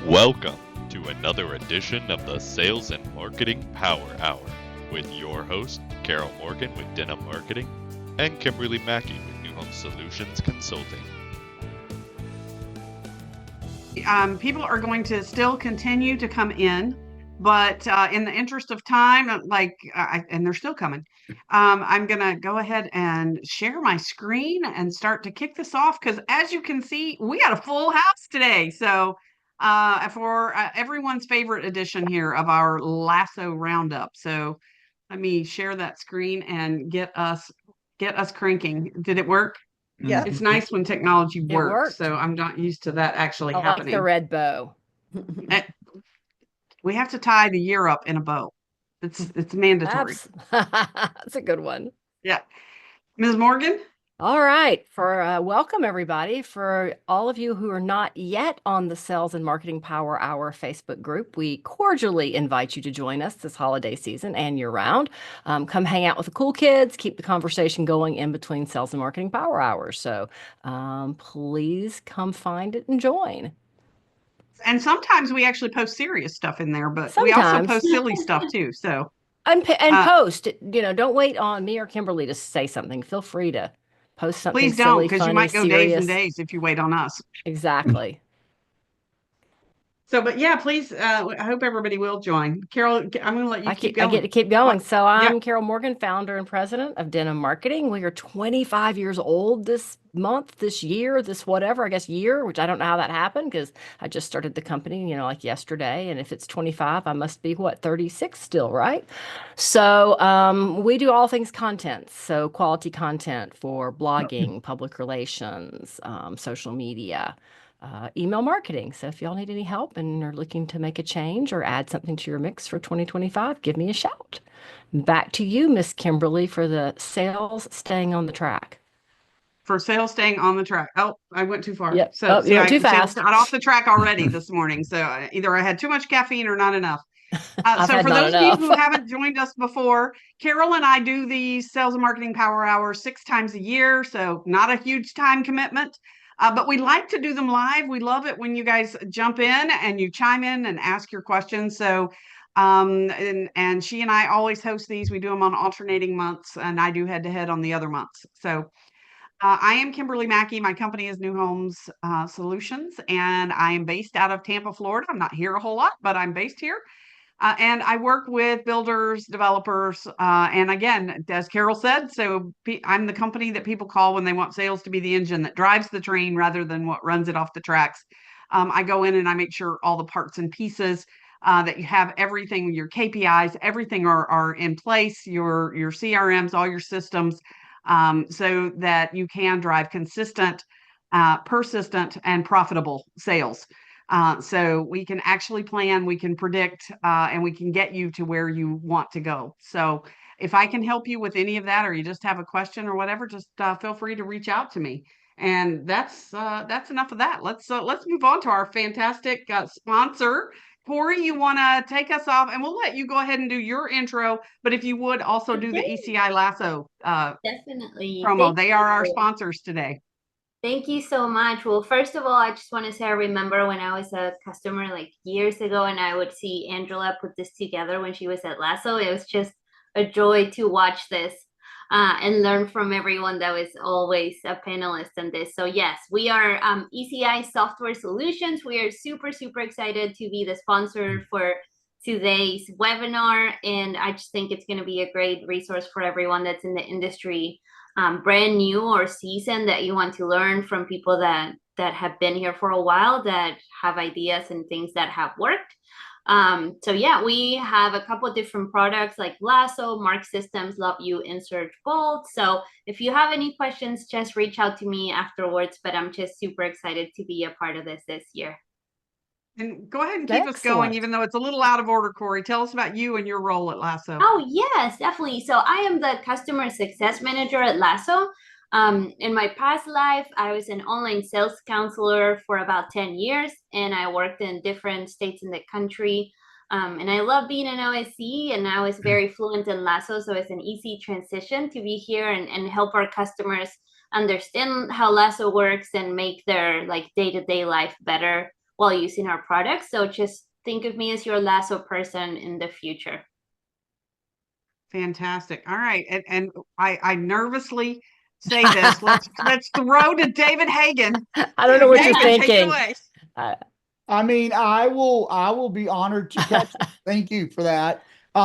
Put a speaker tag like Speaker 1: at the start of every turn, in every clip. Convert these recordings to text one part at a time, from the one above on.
Speaker 1: Welcome to another edition of the Sales and Marketing Power Hour with your host, Carol Morgan with Denim Marketing and Kimberly Mackey with New Home Solutions Consulting.
Speaker 2: People are going to still continue to come in, but in the interest of time, and they're still coming, I'm going to go ahead and share my screen and start to kick this off because as you can see, we got a full house today. So for everyone's favorite edition here of our Lasso Roundup. So let me share that screen and get us cranking. Did it work?
Speaker 3: Yeah.
Speaker 2: It's nice when technology works.
Speaker 3: worked.
Speaker 2: So I'm not used to that actually
Speaker 3: I
Speaker 2: happening.
Speaker 3: like the red bow.
Speaker 2: We have to tie the year up in a bow. It's mandatory.
Speaker 3: That's a good one.
Speaker 2: Yeah. Ms. Morgan?
Speaker 3: All right. For welcome, everybody. For all of you who are not yet on the Sales and Marketing Power Hour Facebook group, we cordially invite you to join us this holiday season and year-round. Come hang out with the cool kids. Keep the conversation going in between Sales and Marketing Power Hours. So please come find it and join.
Speaker 2: And sometimes we actually post serious stuff in there, but we also post silly stuff too. So
Speaker 3: and post, don't wait on me or Kimberly to say something. Feel free to post something.
Speaker 2: Please don't,
Speaker 3: because
Speaker 2: you might go serious. Days and days if you wait on us.
Speaker 3: Exactly.
Speaker 2: So, but yeah, please, I hope everybody will join. Carol, I'm going to let you keep going.
Speaker 3: I get to keep going. So I'm Carol Morgan, founder and president of Denim Marketing. We are 25 years old this month, this year, this whatever, I guess year, which I don't know how that happened because I just started the company, like yesterday. And if it's 25, I must be 36 still, right? So we do all things content. So quality content for blogging, public relations, social media. Email marketing. So if y'all need any help and are looking to make a change or add something to your mix for 2025, give me a shout. Back to you, Miss Kimberly, for the sales staying on the track.
Speaker 2: For sales staying on the track. Oh, I went too far.
Speaker 3: Yep. So you went too fast.
Speaker 2: Got off the track already this morning. So either I had too much caffeine or not enough.
Speaker 3: So
Speaker 2: for those of you who haven't joined us before, Carol and I do the Sales and Marketing Power Hour 6 times a year. So not a huge time commitment. But we like to do them live. We love it when you guys jump in and you chime in and ask your questions. So, and she and I always host these. We do them on alternating months, and I do head-to-head on the other months. So, I am Kimberly Mackey. My company is New Homes Solutions, and I am based out of Tampa, Florida. I'm not here a whole lot, but I'm based here. And I work with builders, developers, and again, as Carol said, so I'm the company that people call when they want sales to be the engine that drives the train rather than what runs it off the tracks. I go in and I make sure all the parts and pieces that you have everything, your KPIs, everything are in place, your CRMs, all your systems, so that you can drive consistent, persistent, and profitable sales. So we can actually plan, we can predict, and we can get you to where you want to go. So if I can help you with any of that, or you just have a question or whatever, just feel free to reach out to me. And that's enough of that. Let's move on to our fantastic sponsor. Corey, you want to take us off, and we'll let you go ahead and do your intro. But if you would also do the ECI Lasso
Speaker 4: definitely
Speaker 2: promo, they are our sponsors today.
Speaker 4: Thank you so much. Well, first of all, I just want to say I remember when I was a customer years ago and I would see Angela put this together when she was at Lasso. It was just a joy to watch this and learn from everyone that was always a panelist in this. So yes, we are ECI Software Solutions. We are super, super excited to be the sponsor for today's webinar. And I just think it's going to be a great resource for everyone that's in the industry. Brand new or seasoned, that you want to learn from people that have been here for a while, that have ideas and things that have worked. So yeah, we have a couple of different products like Lasso, Mark Systems, Love You, Insert Bolt. So if you have any questions, just reach out to me afterwards, but I'm just super excited to be a part of this year.
Speaker 2: And go ahead and keep us going, even though it's a little out of order, Corey. Tell us about you and your role at Lasso.
Speaker 4: Oh, yes, definitely. So I am the customer success manager at Lasso. In my past life, I was an online sales counselor for about 10 years, and I worked in different states in the country. And I love being an OSC, and I was very fluent in Lasso, so it's an easy transition to be here and help our customers understand how Lasso works and make their day-to-day life better while using our products. So just think of me as your Lasso person in the future.
Speaker 2: Fantastic. All right. And I nervously say this. Let's throw to David Hagan.
Speaker 3: I don't know what you're
Speaker 2: David, take it
Speaker 3: thinking.
Speaker 2: away.
Speaker 5: I mean, I will be honored to catch it. Thank you for that.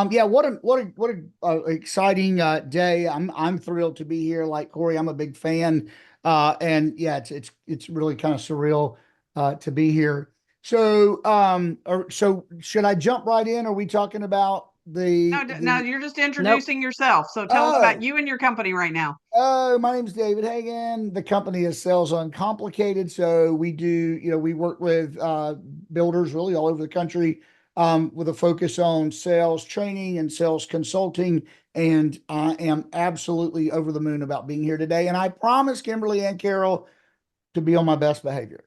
Speaker 5: Yeah, what a exciting day. I'm thrilled to be here. Like Corey, I'm a big fan. And yeah, it's really kind of surreal to be here. So so should I jump right in? Are we talking about
Speaker 2: No, you're just introducing yourself. So tell us about you and your company right now.
Speaker 5: Oh, my name is David Hagan. The company is Sales Uncomplicated. So we do, we work with builders really all over the country with a focus on sales training and sales consulting. And I am absolutely over the moon about being here today. And I promise Kimberly and Carol to be on my best behavior.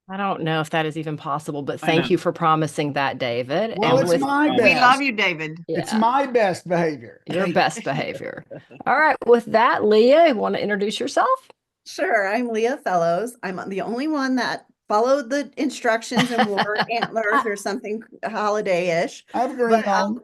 Speaker 3: I don't know if that is even possible, but thank you for promising that, David.
Speaker 5: Well, it's my best.
Speaker 2: We love you, David.
Speaker 3: Yeah.
Speaker 5: It's my best behavior.
Speaker 3: Your best behavior. All right. With that, Leah, you want to introduce yourself?
Speaker 6: Sure. I'm Leah Fellows. I'm the only one that followed the instructions and wore antlers or something holiday-ish.
Speaker 5: I have a green on.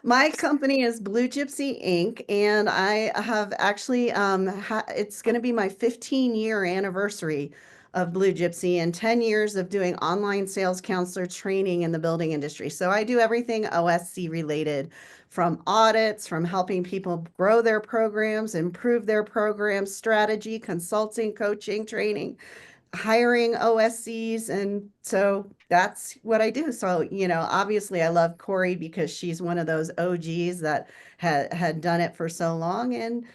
Speaker 6: My company is Blue Gypsy Inc. And I have actually, it's going to be my 15-year anniversary of Blue Gypsy and 10 years of doing online sales counselor training in the building industry. So I do everything OSC related, from audits, from helping people grow their programs, improve their programs, strategy, consulting, coaching, training, hiring OSCs. And so that's what I do. So, obviously I love Corey because she's one of those OGs that had done it for so long.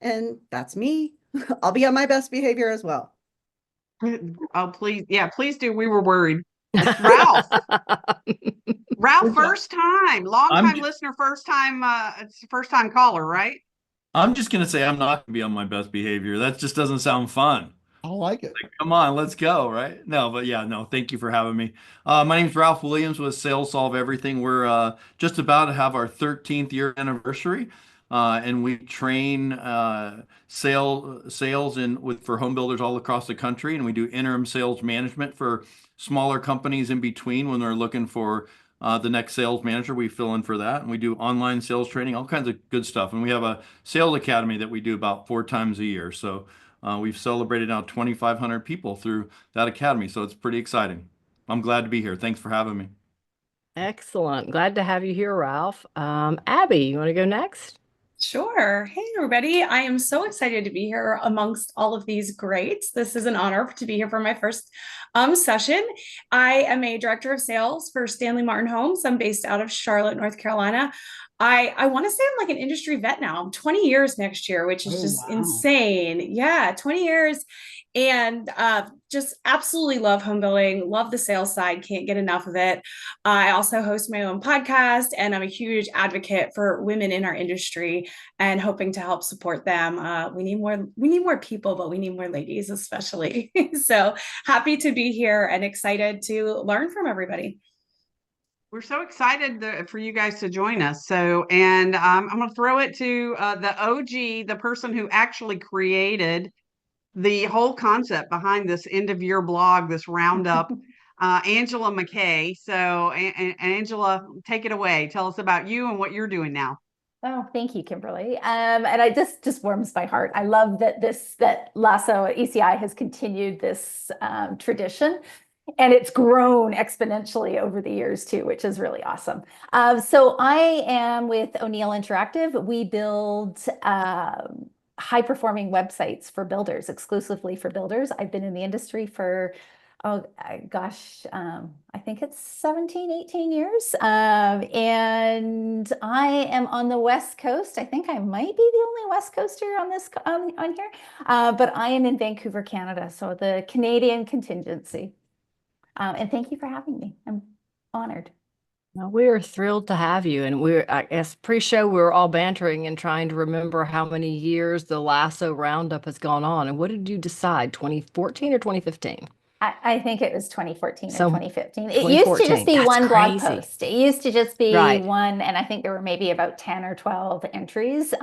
Speaker 6: And that's me. I'll be on my best behavior as well.
Speaker 2: Oh, please. Yeah, please do. We were worried. Ralph. Ralph, first time, long time listener, first time caller, right?
Speaker 7: I'm just going to say I'm not going to be on my best behavior. That just doesn't sound fun.
Speaker 5: I like it.
Speaker 7: Like, come on, let's go, right? No, but yeah, no, thank you for having me. My name is Ralph Williams with Sales Solve Everything. We're just about to have our 13th year anniversary. And we train sales for home builders all across the country, and we do interim sales management for smaller companies in between when they're looking for the next sales manager. We fill in for that, and we do online sales training, all kinds of good stuff. And we have a sales academy that we do about 4 times a year. So we've celebrated now 2,500 people through that academy. So it's pretty exciting. I'm glad to be here. Thanks for having me.
Speaker 3: Excellent. Glad to have you here, Ralph. Abby, you want to go next?
Speaker 8: Sure. Hey, everybody. I am so excited to be here amongst all of these greats. This is an honor to be here for my first session. I am a director of sales for Stanley Martin Homes. I'm based out of Charlotte, North Carolina. I want to say I'm like an industry vet now. I'm 20 years next year, which is just insane. Yeah, 20 years. And just absolutely love home building, love the sales side, can't get enough of it. I also host my own podcast, and I'm a huge advocate for women in our industry and hoping to help support them. We need more people, but we need more ladies, especially. So happy to be here and excited to learn from everybody.
Speaker 2: We're so excited for you guys to join us. So, and I'm going to throw it to the OG, the person who actually created the whole concept behind this end of year blog, this roundup, Angela McKay. So, Angela, take it away. Tell us about you and what you're doing now.
Speaker 9: Oh, thank you, Kimberly. And I just warms my heart. I love that Lasso at ECI has continued this tradition. And it's grown exponentially over the years too, which is really awesome. So I am with ONeil Interactive. We build high-performing websites for builders, exclusively for builders. I've been in the industry for, I think it's 17, 18 years. And I am on the West Coast. I think I might be the only West Coaster on this on here, but I am in Vancouver, Canada. So the Canadian contingency. And thank you for having me. I'm honored.
Speaker 3: Well, we're thrilled to have you. And I guess pre-show, we were all bantering and trying to remember how many years the Lasso Roundup has gone on. And what did you decide, 2014 or 2015?
Speaker 9: I think it was 2014 or
Speaker 3: So
Speaker 9: 2015. It used to just
Speaker 3: 2014.
Speaker 9: be
Speaker 3: That's
Speaker 9: one blog
Speaker 3: crazy.
Speaker 9: post. It used to just be
Speaker 3: Right.
Speaker 9: one, and I think there were maybe about 10 or 12 entries.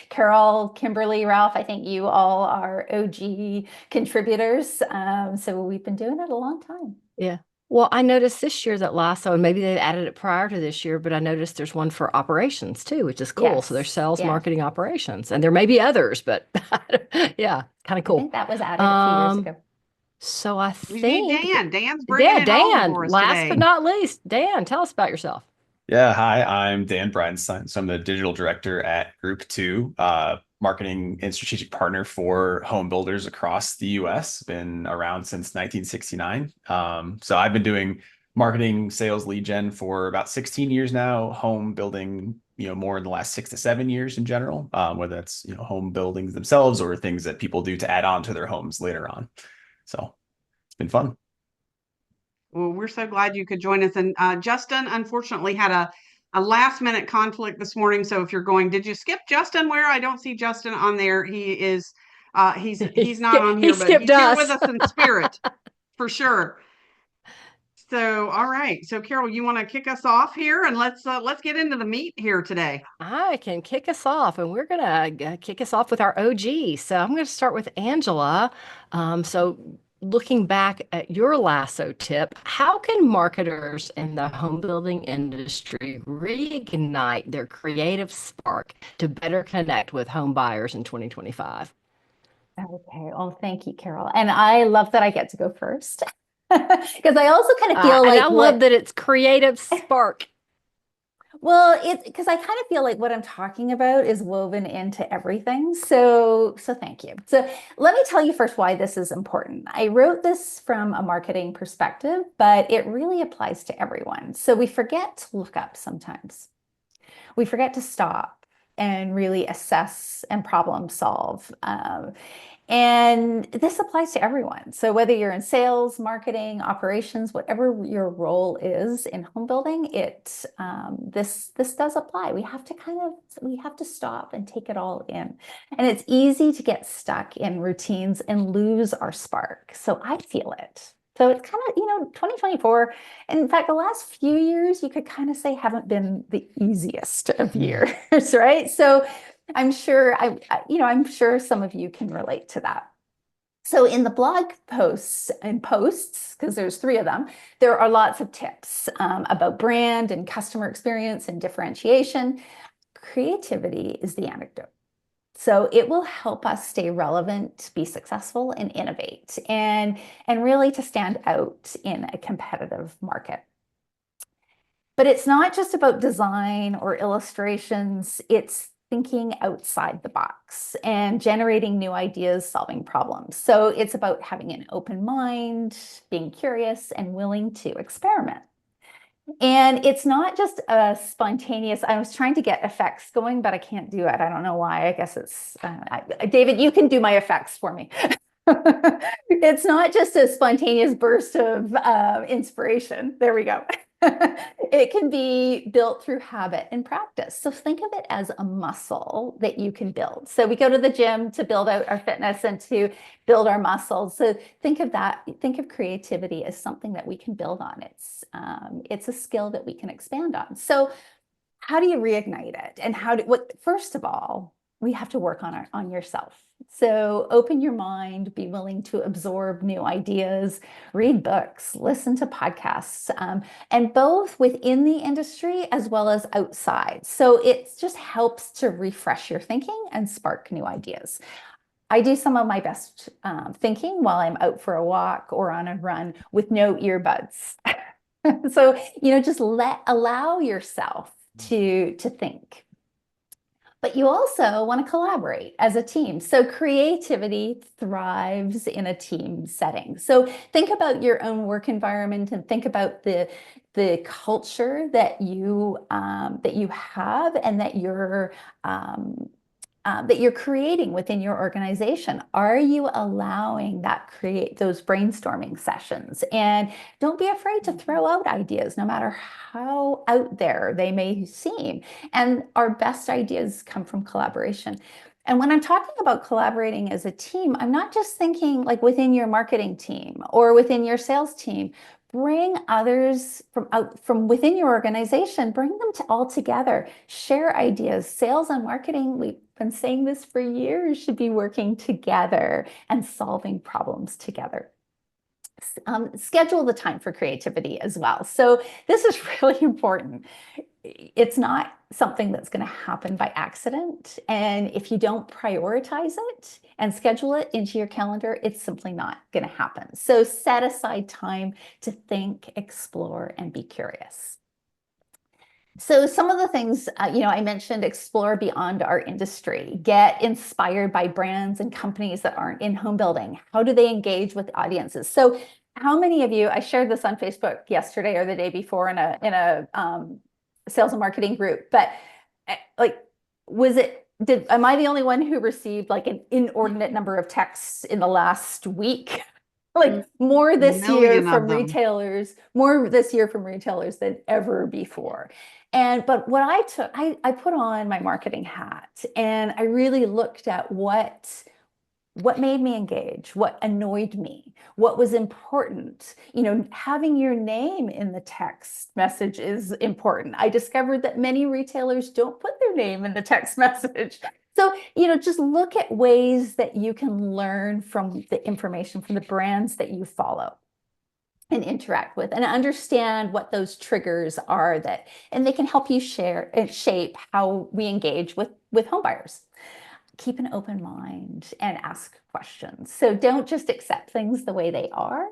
Speaker 9: Carol, Kimberly, Ralph, I think you all are OG contributors. So we've been doing it a long time.
Speaker 3: Yeah. Well, I noticed this year that Lasso, and maybe they've added it prior to this year, but I noticed there's one for operations too, which is cool. So there's
Speaker 9: Yes,
Speaker 3: sales,
Speaker 9: yeah.
Speaker 3: marketing, operations, and there may be others, but yeah, kind of
Speaker 9: I
Speaker 3: cool.
Speaker 9: think that was added a few years ago.
Speaker 3: So I
Speaker 2: We need
Speaker 3: think,
Speaker 2: Dan. Dan's bringing it home
Speaker 3: Dan,
Speaker 2: for us
Speaker 3: last
Speaker 2: today.
Speaker 3: but not least, Dan, tell us about yourself.
Speaker 10: Yeah, hi, I'm Dan Bridenstine. So I'm the digital director at Group 2, marketing and strategic partner for home builders across the US. Been around since 1969. So I've been doing marketing, sales, lead gen for about 16 years now, home building, more in the last 6 to 7 years in general, whether that's, home buildings themselves or things that people do to add on to their homes later on. So it's been fun.
Speaker 2: Well, we're so glad you could join us. And Justin, unfortunately, had a last minute conflict this morning. So if you're going, did you skip Justin? Where I don't see Justin on there. He is, he's not on here, but he's here with us in spirit for sure. So, all right. So Carol, you want to kick us off here, and let's get into the meat here today.
Speaker 3: I can kick us off, and we're gonna kick us off with our OG. So I'm going to start with Angela. So looking back at your Lasso tip, how can marketers in the home building industry reignite their creative spark to better connect with home buyers in 2025?
Speaker 9: Okay. Well, thank you, Carol. And I love that I get to go first. Because I also kind of feel like
Speaker 3: I love that it's creative spark.
Speaker 9: Well, it's because I kind of feel like what I'm talking about is woven into everything. So thank you. So let me tell you first why this is important. I wrote this from a marketing perspective, but it really applies to everyone. So we forget to look up sometimes. We forget to stop and really assess and problem solve. And this applies to everyone. So whether you're in sales, marketing, operations, whatever your role is in home building, this does apply. We have to stop and take it all in. And it's easy to get stuck in routines and lose our spark. So I feel it. So it's kind of, 2024, and in fact, the last few years, you could kind of say haven't been the easiest of years, right? So I'm sure I'm sure some of you can relate to that. So in the blog posts, because there's 3 of them, there are lots of tips about brand and customer experience and differentiation. Creativity is the antidote. So it will help us stay relevant, be successful, and innovate, and really to stand out in a competitive market. But it's not just about design or illustrations, it's thinking outside the box and generating new ideas, solving problems. So it's about having an open mind, being curious, and willing to experiment. And it's not just a spontaneous, I was trying to get effects going, but I can't do it. I don't know why. I guess it's, David, you can do my effects for me. It's not just a spontaneous burst of inspiration. There we go. It can be built through habit and practice. So think of it as a muscle that you can build. So we go to the gym to build out our fitness and to build our muscles. So think of that. Think of creativity as something that we can build on. It's a skill that we can expand on. So how do you reignite it? And first of all, we have to work on yourself. So open your mind, be willing to absorb new ideas, read books, listen to podcasts, and both within the industry as well as outside. So it just helps to refresh your thinking and spark new ideas. I do some of my best thinking while I'm out for a walk or on a run with no earbuds. So, just allow yourself to think. But you also want to collaborate as a team. So creativity thrives in a team setting. So think about your own work environment and think about the culture that you have and that you're creating within your organization. Are you allowing those brainstorming sessions? And don't be afraid to throw out ideas, no matter how out there they may seem. And our best ideas come from collaboration. And when I'm talking about collaborating as a team, I'm not just thinking like within your marketing team or within your sales team. Bring others from within your organization, bring them all together, share ideas. Sales and marketing, we've been saying this for years, should be working together and solving problems together. Schedule the time for creativity as well. So this is really important. It's not something that's going to happen by accident. And if you don't prioritize it and schedule it into your calendar, it's simply not going to happen. So set aside time to think, explore, and be curious. So some of the things, I mentioned, explore beyond our industry, get inspired by brands and companies that aren't in home building. How do they engage with audiences? So how many of you, I shared this on Facebook yesterday or the day before in a sales and marketing group, but like, am I the only one who received like an inordinate number of texts in the last week? Like more this year from retailers, than ever before. But what I put on my marketing hat and I really looked at what made me engage, what annoyed me, what was important. Having your name in the text message is important. I discovered that many retailers don't put their name in the text message. So, just look at ways that you can learn from the information from the brands that you follow and interact with and understand what those triggers are and they can help you share and shape how we engage with homebuyers. Keep an open mind and ask questions. So don't just accept things the way they are.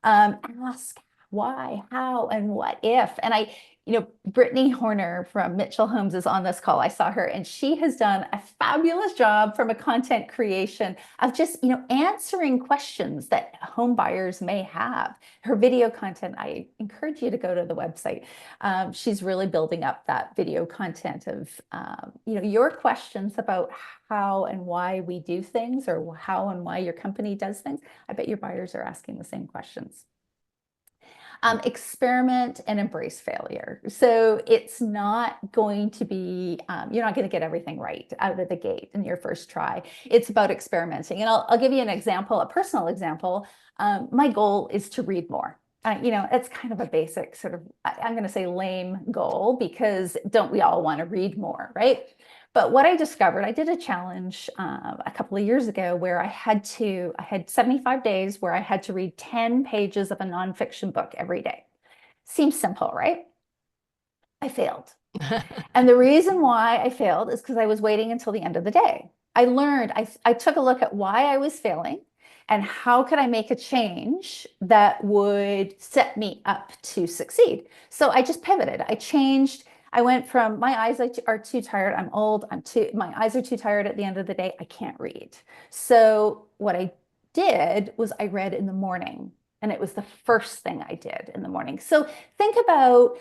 Speaker 9: Ask why, how, and what if. And Brittany Horner from Mitchell Homes is on this call. I saw her and she has done a fabulous job from a content creation of just, answering questions that home buyers may have. Her video content, I encourage you to go to the website. She's really building up that video content of, your questions about how and why we do things or how and why your company does things. I bet your buyers are asking the same questions. Experiment and embrace failure. So it's not going to be, you're not going to get everything right out of the gate in your first try. It's about experimenting. And I'll give you an example, a personal example. My goal is to read more. It's kind of a basic sort of, I'm going to say lame goal because don't we all want to read more, right? But what I discovered, I did a challenge a couple of years ago where I had 75 days where I had to read 10 pages of a nonfiction book every day. Seems simple, right? I failed. And the reason why I failed is because I was waiting until the end of the day. I learned, I took a look at why I was failing and how could I make a change that would set me up to succeed. So I just pivoted. I changed. I went from my eyes are too tired. I'm old. My eyes are too tired at the end of the day. I can't read. So what I did was I read in the morning, and it was the first thing I did in the morning. So think about,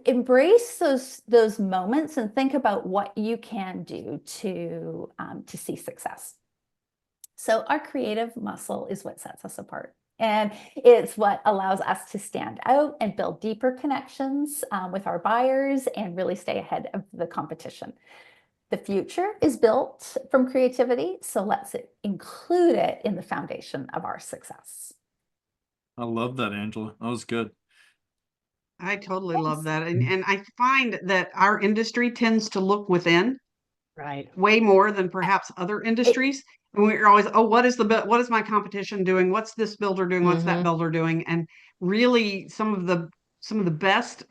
Speaker 9: embrace those moments and think about what you can do to see success. So our creative muscle is what sets us apart. And it's what allows us to stand out and build deeper connections with our buyers and really stay ahead of the competition. The future is built from creativity, so let's include it in the foundation of our success.
Speaker 7: I love that, Angela. That was good.
Speaker 2: I totally love that. And I find that our industry tends to look within. Right. Way more than perhaps other industries. And we're always, what is my competition doing? What's this builder doing? What's that builder doing? And really some of the best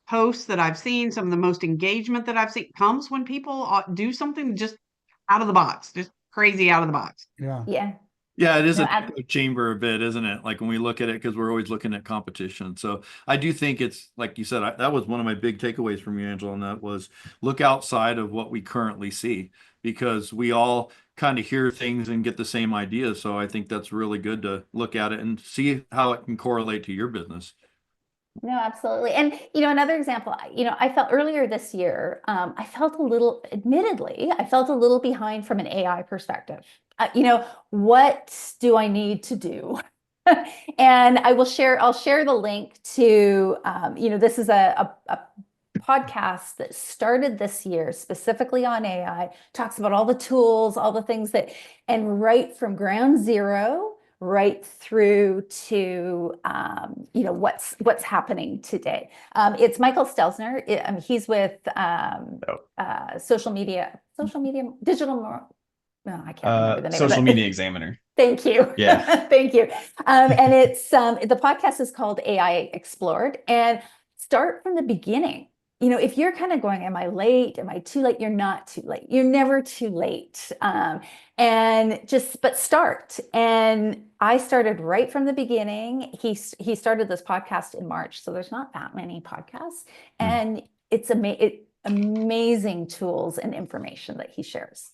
Speaker 2: posts that I've seen, some of the most engagement that I've seen comes when people do something just out of the box, just crazy out of the box.
Speaker 9: Yeah.
Speaker 7: Yeah, it is a chamber a bit, isn't it? Like when we look at it, because we're always looking at competition. So I do think it's like you said, that was one of my big takeaways from you, Angela, and that was look outside of what we currently see, because we all kind of hear things and get the same ideas. So I think that's really good to look at it and see how it can correlate to your business.
Speaker 9: No, absolutely. And, another example, I felt earlier this year, admittedly, I felt a little behind from an AI perspective. What do I need to do? And I'll share the link to, this is a podcast that started this year specifically on AI, talks about all the tools, all the things that, and right from ground zero, right through to what's happening today. It's Michael Stelzner. He's with social media, digital. No, I can't remember the name
Speaker 10: Social
Speaker 9: of it.
Speaker 10: Media Examiner.
Speaker 9: Thank you.
Speaker 10: Yeah.
Speaker 9: Thank you. And it's the podcast is called AI Explored, and start from the beginning. If you're kind of going, am I late? Am I too late? You're not too late. You're never too late. But start. And I started right from the beginning. He started this podcast in March, so there's not that many podcasts, and it's amazing tools and information that he shares.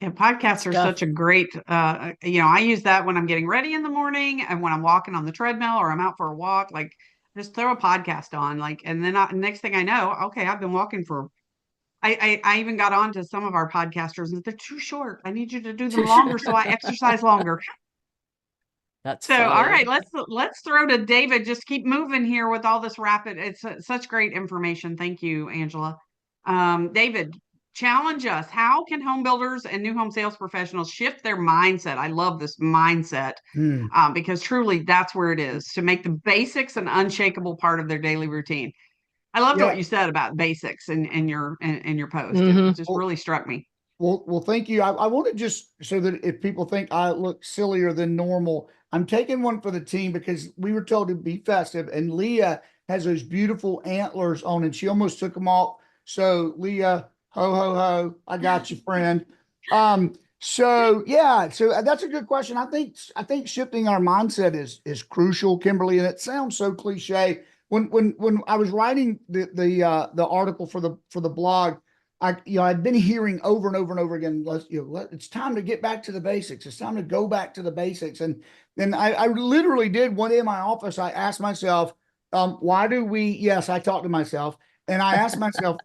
Speaker 2: And podcasts are such a great, I use that when I'm getting ready in the morning and when I'm walking on the treadmill or I'm out for a walk, like just throw a podcast on, and then next thing I know, okay, I've been walking I even got on to some of our podcasters and they're too short. I need you to do them longer so I exercise longer.
Speaker 3: That's
Speaker 2: so
Speaker 3: funny.
Speaker 2: All right, let's throw to David. Just keep moving here with all this rapid. It's such great information. Thank you, Angela. David, challenge us. How can home builders and new home sales professionals shift their mindset? I love this mindset because truly that's where it is, to make the basics an unshakable part of their daily routine. I loved what you said about basics in your post. It just really struck me.
Speaker 5: Well, thank you. I want to just, so that if people think I look sillier than normal, I'm taking one for the team because we were told to be festive, and Leah has those beautiful antlers on and she almost took them off. So Leah, ho, ho, ho, I got you, friend. So that's a good question. I think shifting our mindset is crucial, Kimberly, and it sounds so cliche. When I was writing the article for the blog, I'd been hearing over and over and over again, it's time to get back to the basics. It's time to go back to the basics. And then I literally did one day in my office. I asked myself, why do we? Yes, I talked to myself, and I asked myself,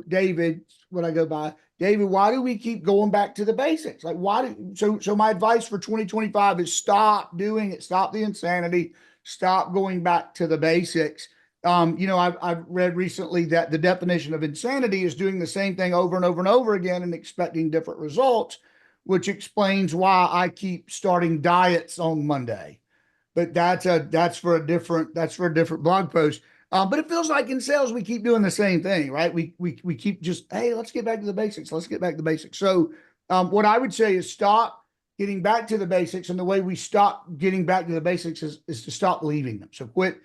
Speaker 5: David, what I go by, David, why do we keep going back to the basics? Like, so my advice for 2025 is stop doing it. Stop the insanity. Stop going back to the basics. I've read recently that the definition of insanity is doing the same thing over and over and over again and expecting different results, which explains why I keep starting diets on Monday. But that's for a different blog post. But it feels like in sales we keep doing the same thing, right? We keep just, hey, let's get back to the basics. Let's get back to the basics. So what I would say is stop getting back to the basics, and the way we stop getting back to the basics is to stop leaving them. So quit.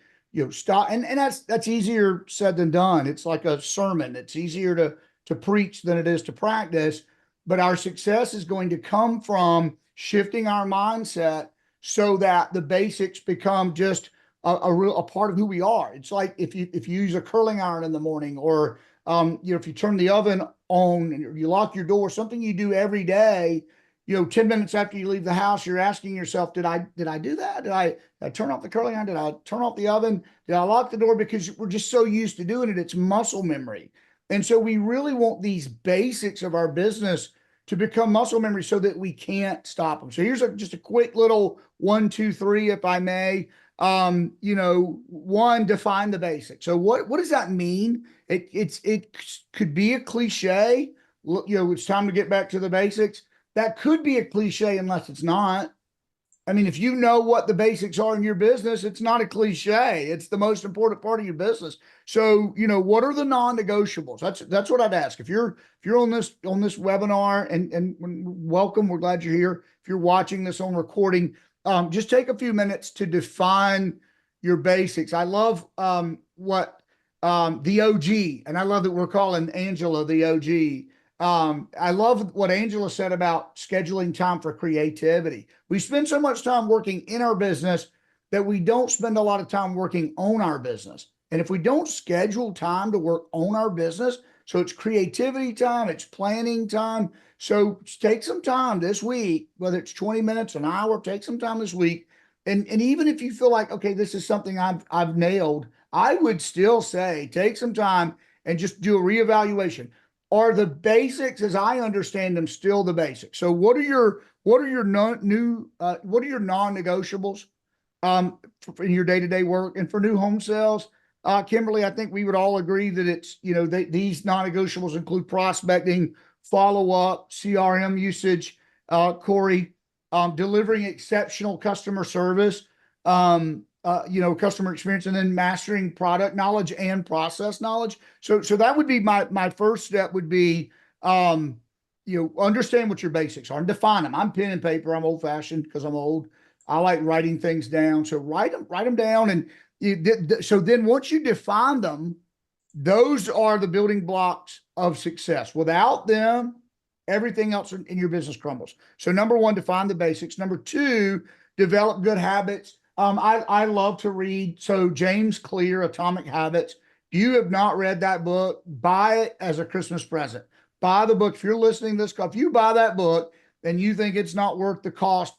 Speaker 5: Stop. And that's easier said than done. It's like a sermon. It's easier to preach than it is to practice, but our success is going to come from shifting our mindset so that the basics become just a part of who we are. It's like if you use a curling iron in the morning, or if you turn the oven on and you lock your door, something you do every day, 10 minutes after you leave the house, you're asking yourself, did I do that? Did I turn off the curling iron? Did I turn off the oven? Did I lock the door? Because we're just so used to doing it. It's muscle memory. And so we really want these basics of our business to become muscle memory so that we can't stop them. So here's just a quick little 1, 2, 3, if I may. One, define the basics. So what does that mean? It could be a cliche. It's time to get back to the basics. That could be a cliche unless it's not. I mean, if you know what the basics are in your business, it's not a cliche. It's the most important part of your business. So, what are the non-negotiables? That's what I'd ask. If you're on this webinar, and welcome, we're glad you're here. If you're watching this on recording, just take a few minutes to define your basics. I love what the OG, and I love that we're calling Angela the OG. I love what Angela said about scheduling time for creativity. We spend so much time working in our business that we don't spend a lot of time working on our business. And if we don't schedule time to work on our business, so it's creativity time, it's planning time. So take some time this week, whether it's 20 minutes, an hour, take some time this week. And even if you feel like, okay, this is something I've nailed, I would still say take some time and just do a reevaluation. Are the basics, as I understand them, still the basics? So what are your non-negotiables in your day-to-day work? And for new home sales, Kimberly, I think we would all agree that it's, these non-negotiables include prospecting, follow-up, CRM usage, Corey, delivering exceptional customer service, customer experience, and then mastering product knowledge and process knowledge. So that would be my first step would be, understand what your basics are and define them. I'm pen and paper. I'm old fashioned because I'm old. I like writing things down. So write them down. And so then once you define them, those are the building blocks of success. Without them, everything else in your business crumbles. So number one, define the basics. Number two, develop good habits. I love to read. So James Clear, Atomic Habits. If you have not read that book, buy it as a Christmas present. Buy the book. If you're listening to this, if you buy that book and you think it's not worth the cost,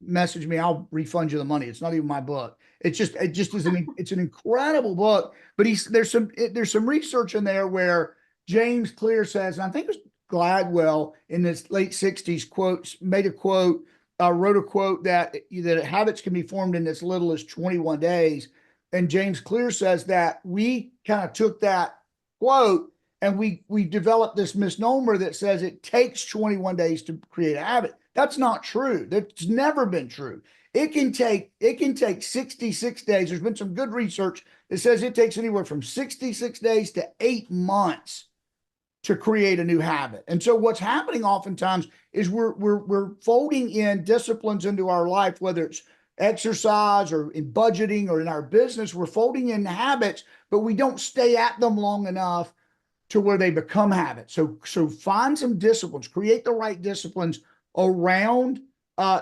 Speaker 5: message me. I'll refund you the money. It's not even my book. It just is it's an incredible book. But there's some research in there where James Clear says, and I think it was Gladwell in his late 60s wrote a quote that habits can be formed in as little as 21 days. And James Clear says that we kind of took that quote and we developed this misnomer that says it takes 21 days to create a habit. That's not true. That's never been true. It can take 66 days. There's been some good research that says it takes anywhere from 66 days to 8 months to create a new habit. And so what's happening oftentimes is we're folding in disciplines into our life, whether it's exercise or in budgeting or in our business, we're folding in habits, but we don't stay at them long enough to where they become habits. So find some disciplines, create the right disciplines around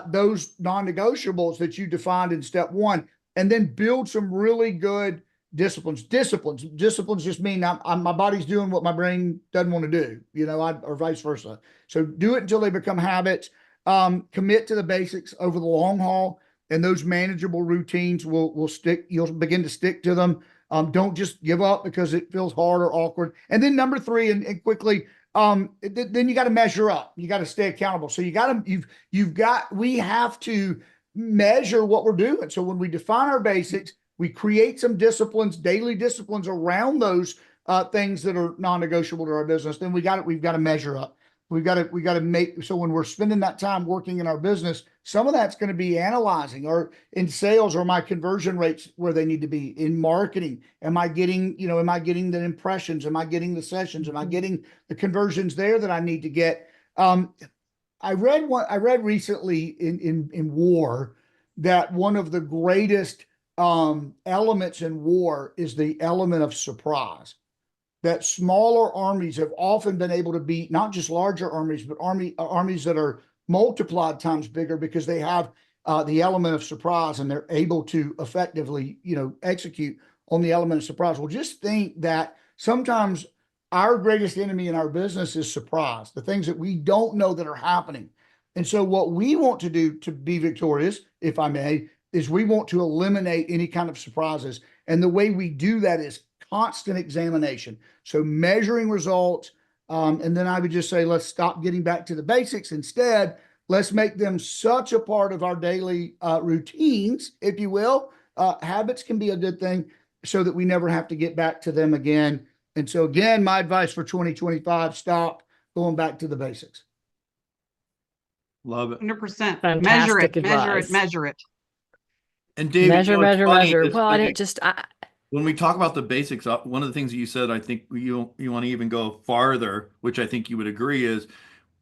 Speaker 5: those non-negotiables that you defined in step one, and then build some really good disciplines. Disciplines just mean my body's doing what my brain doesn't want to do, or vice versa. So do it until they become habits. Commit to the basics over the long haul, and those manageable routines will stick. You'll begin to stick to them. Don't just give up because it feels hard or awkward. And then number three, and quickly, then you got to measure up. You got to stay accountable. So we have to measure what we're doing. So when we define our basics, we create some disciplines, daily disciplines around those things that are non-negotiable to our business. Then we've got to measure up. We've got to make, so when we're spending that time working in our business, some of that's going to be analyzing, or in sales, or my conversion rates where they need to be. In marketing, am I getting the impressions? Am I getting the sessions? Am I getting the conversions there that I need to get? I read recently in war that one of the greatest elements in war is the element of surprise. That smaller armies have often been able to beat not just larger armies, but armies that are multiplied times bigger because they have the element of surprise, and they're able to effectively, execute on the element of surprise. Well, just think that sometimes our greatest enemy in our business is surprise, the things that we don't know that are happening. And so what we want to do to be victorious, if I may, is we want to eliminate any kind of surprises. And the way we do that is constant examination. So measuring results. And then I would just say, let's stop getting back to the basics. Instead, let's make them such a part of our daily routines, if you will. Habits can be a good thing so that we never have to get back to them again. And so again, my advice for 2025, stop going back to the basics.
Speaker 7: Love it.
Speaker 2: 100%. Measure it. Measure it.
Speaker 7: And David,
Speaker 3: measure. Well, I didn't just.
Speaker 7: When we talk about the basics, one of the things that you said, I think you want to even go farther, which I think you would agree, is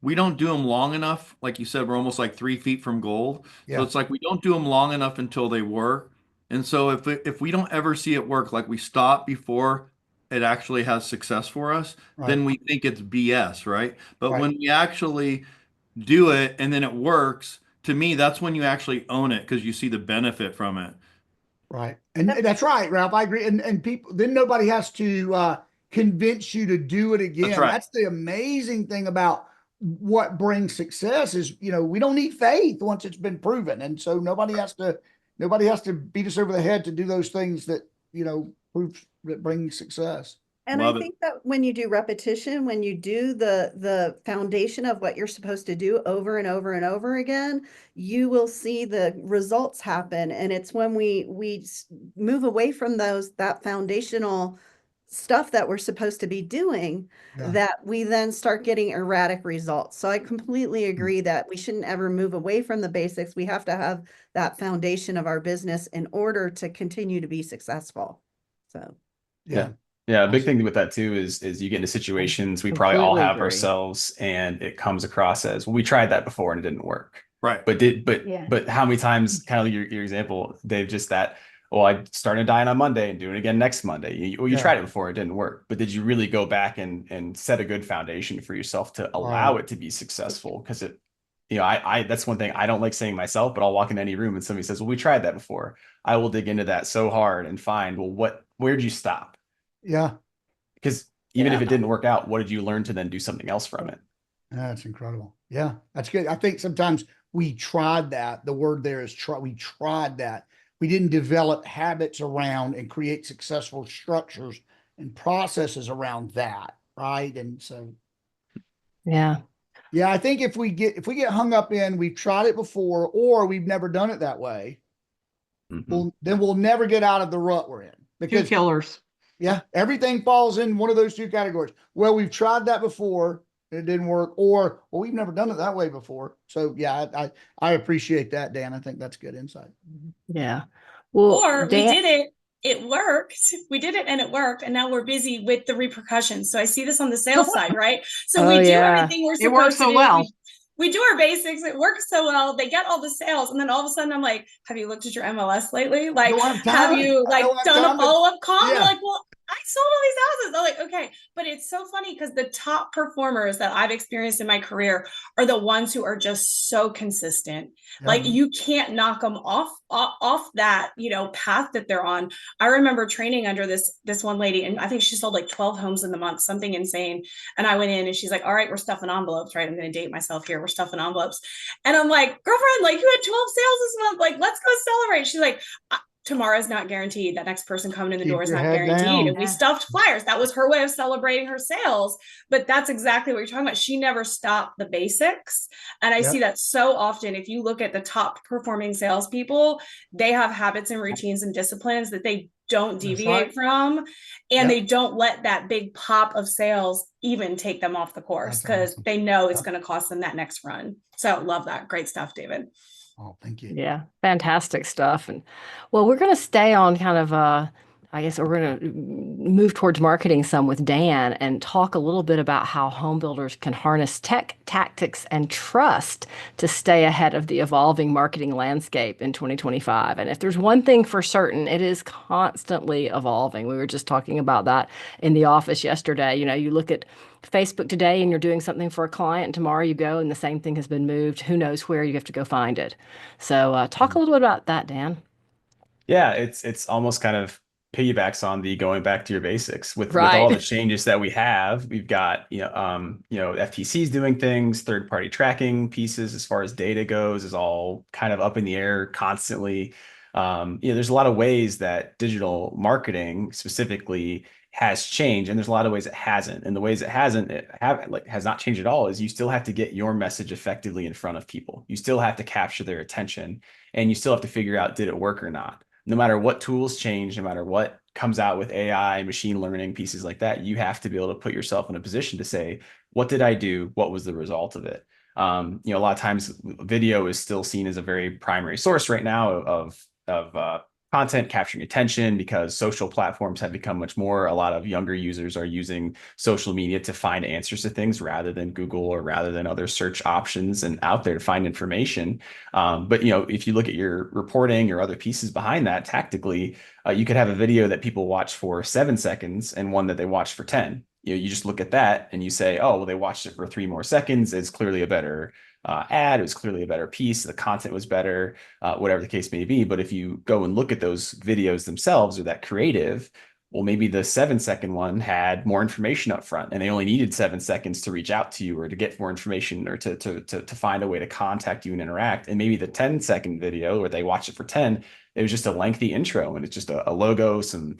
Speaker 7: we don't do them long enough. Like you said, we're almost like 3 feet from gold. Yeah. So it's like we don't do them long enough until they work. And so if we don't ever see it work, like we stop before it actually has success for us, right, then we think it's BS, right? But right, when we actually do it and then it works, to me, that's when you actually own it, because you see the benefit from it.
Speaker 5: Right. And that's right, Ralph. I agree. And people, then nobody has to convince you to do it again. That's right. That's the amazing thing about what brings success is, we don't need faith once it's been proven. And so nobody has to beat us over the head to do those things that, that bring success.
Speaker 6: And I think that when you do repetition, when you do the foundation of what you're supposed to do over and over and over again, you will see the results happen. And it's when we move away from that foundational stuff that we're supposed to be doing that we then start getting erratic results. So I completely agree that we shouldn't ever move away from the basics. We have to have that foundation of our business in order to continue to be successful. So
Speaker 10: yeah. A big thing with that too is you get into situations we probably all have ourselves, and it comes across as, well, we tried that before and it didn't work.
Speaker 7: Right.
Speaker 10: But how many times, kind of your example, Dave, just that, well, I started dying on Monday and doing it again next Monday. You tried it before, it didn't work. But did you really go back and set a good foundation for yourself to allow it to be successful? Because it, I that's one thing I don't like saying myself, but I'll walk in any room and somebody says, well, we tried that before. I will dig into that so hard and find, well, where'd you stop?
Speaker 5: Yeah.
Speaker 10: Because even if it didn't work out, what did you learn to then do something else from it?
Speaker 5: That's incredible. Yeah, that's good. I think sometimes we tried that. The word there is try. We tried that. We didn't develop habits around and create successful structures and processes around that. Right. And so.
Speaker 3: Yeah.
Speaker 5: Yeah. I think if we get hung up in, we've tried it before, or we've never done it that way, then we'll never get out of the rut we're in.
Speaker 2: Because two killers.
Speaker 5: Yeah, everything falls in one of those two categories. Well, we've tried that before and it didn't work, or, well, we've never done it that way before. So yeah, I appreciate that, Dan. I think that's good insight.
Speaker 3: Yeah. Well,
Speaker 8: or we did it. It worked. We did it and it worked. And now we're busy with the repercussions. So I see this on the sales side, right? So we do everything we're supposed to do.
Speaker 2: Well.
Speaker 8: We do our basics. It works so well. They get all the sales. And then all of a sudden I'm like, have you looked at your MLS lately? Like, have you done a follow-up call? They're like, well, I sold all these houses. I'm like, okay. But it's so funny because the top performers that I've experienced in my career are the ones who are just so consistent. Like you can't knock them off that, path that they're on. I remember training under this one lady, and I think she sold like 12 homes in the month, something insane. And I went in and she's like, all right, we're stuffing envelopes, right? I'm going to date myself here. We're stuffing envelopes. And I'm like, girlfriend, like you had 12 sales this month. Like, let's go celebrate. She's like, tomorrow's not guaranteed. That next person coming in the door is not guaranteed. And we stuffed flyers. That was her way of celebrating her sales. But that's exactly what you're talking about. She never stopped the basics. And I see that so often. If you look at the top performing salespeople, they have habits and routines and disciplines that they don't deviate from. And they don't let that big pop of sales even take them off the course because they know it's going to cost them that next run. So love that. Great stuff, David.
Speaker 5: Oh, thank you.
Speaker 3: Yeah, fantastic stuff. And well, we're going to stay on kind of, I guess we're going to move towards marketing some with Dan and talk a little bit about how home builders can harness tech, tactics, and trust to stay ahead of the evolving marketing landscape in 2025. And if there's one thing for certain, it is constantly evolving. We were just talking about that in the office yesterday. You look at Facebook today and you're doing something for a client, and tomorrow you go and the same thing has been moved. Who knows where? You have to go find it. So talk a little bit about that, Dan.
Speaker 10: Yeah, it's almost kind of piggybacks on the going back to your basics with all the changes that we have. We've got FTC's doing things, third-party tracking pieces as far as data goes is all kind of up in the air constantly. There's a lot of ways that digital marketing specifically has changed, and there's a lot of ways it hasn't. And the ways it hasn't, has not changed at all, is you still have to get your message effectively in front of people. You still have to capture their attention, and you still have to figure out, did it work or not? No matter what tools change, no matter what comes out with AI, machine learning, pieces like that, you have to be able to put yourself in a position to say, what did I do? What was the result of it? A lot of times video is still seen as a very primary source right now of content capturing attention, because social platforms have become much more. A lot of younger users are using social media to find answers to things rather than Google or rather than other search options and out there to find information. But if you look at your reporting or other pieces behind that tactically, you could have a video that people watch for 7 seconds and one that they watch for 10. You just look at that and you say, oh, well, they watched it for 3 more seconds. It's clearly a better ad. It was clearly a better piece. The content was better, whatever the case may be. But if you go and look at those videos themselves or that creative, Well, maybe the 7-second one had more information up front, and they only needed 7 seconds to reach out to you or to get more information or to find a way to contact you and interact. And maybe the 10-second video where they watched it for 10, it was just a lengthy intro and it's just a logo, some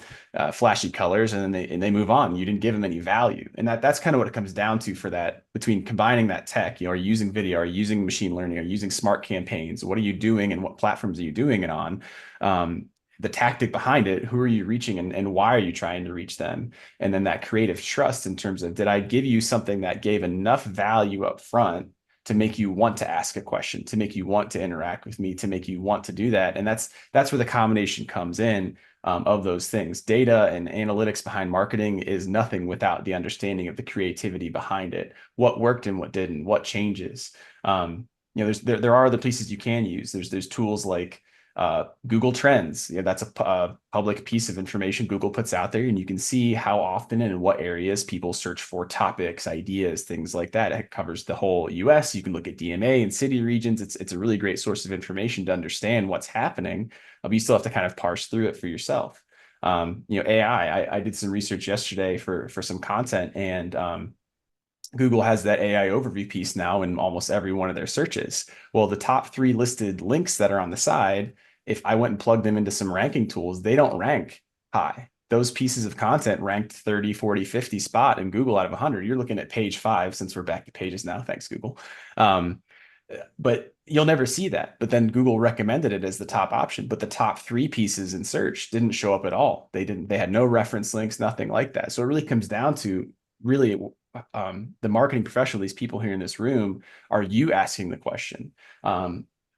Speaker 10: flashy colors, and then they move on. You didn't give them any value. And that's kind of what it comes down to for that, between combining that tech, are you using video, are you using machine learning, are you using smart campaigns? What are you doing and what platforms are you doing it on? The tactic behind it, who are you reaching and why are you trying to reach them? And then that creative trust in terms of, did I give you something that gave enough value up front to make you want to ask a question, to make you want to interact with me, to make you want to do that? And that's where the combination comes in of those things. Data and analytics behind marketing is nothing without the understanding of the creativity behind it. What worked and what didn't, what changes. There are other places you can use. There's tools like Google Trends. That's a public piece of information Google puts out there, and you can see how often and in what areas people search for topics, ideas, things like that. It covers the whole US. You can look at DMA and city regions. It's a really great source of information to understand what's happening, but you still have to kind of parse through it for yourself. AI, I did some research yesterday for some content, and Google has that AI overview piece now in almost every one of their searches. Well, the top 3 listed links that are on the side, if I went and plugged them into some ranking tools, they don't rank high. Those pieces of content ranked 30, 40, 50 spot in Google out of 100. You're looking at page 5, since we're back to pages now. Thanks, Google. But you'll never see that. But then Google recommended it as the top option. But the top 3 pieces in search didn't show up at all. They had no reference links, nothing like that. So it really comes down to the marketing professional, these people here in this room, are you asking the question?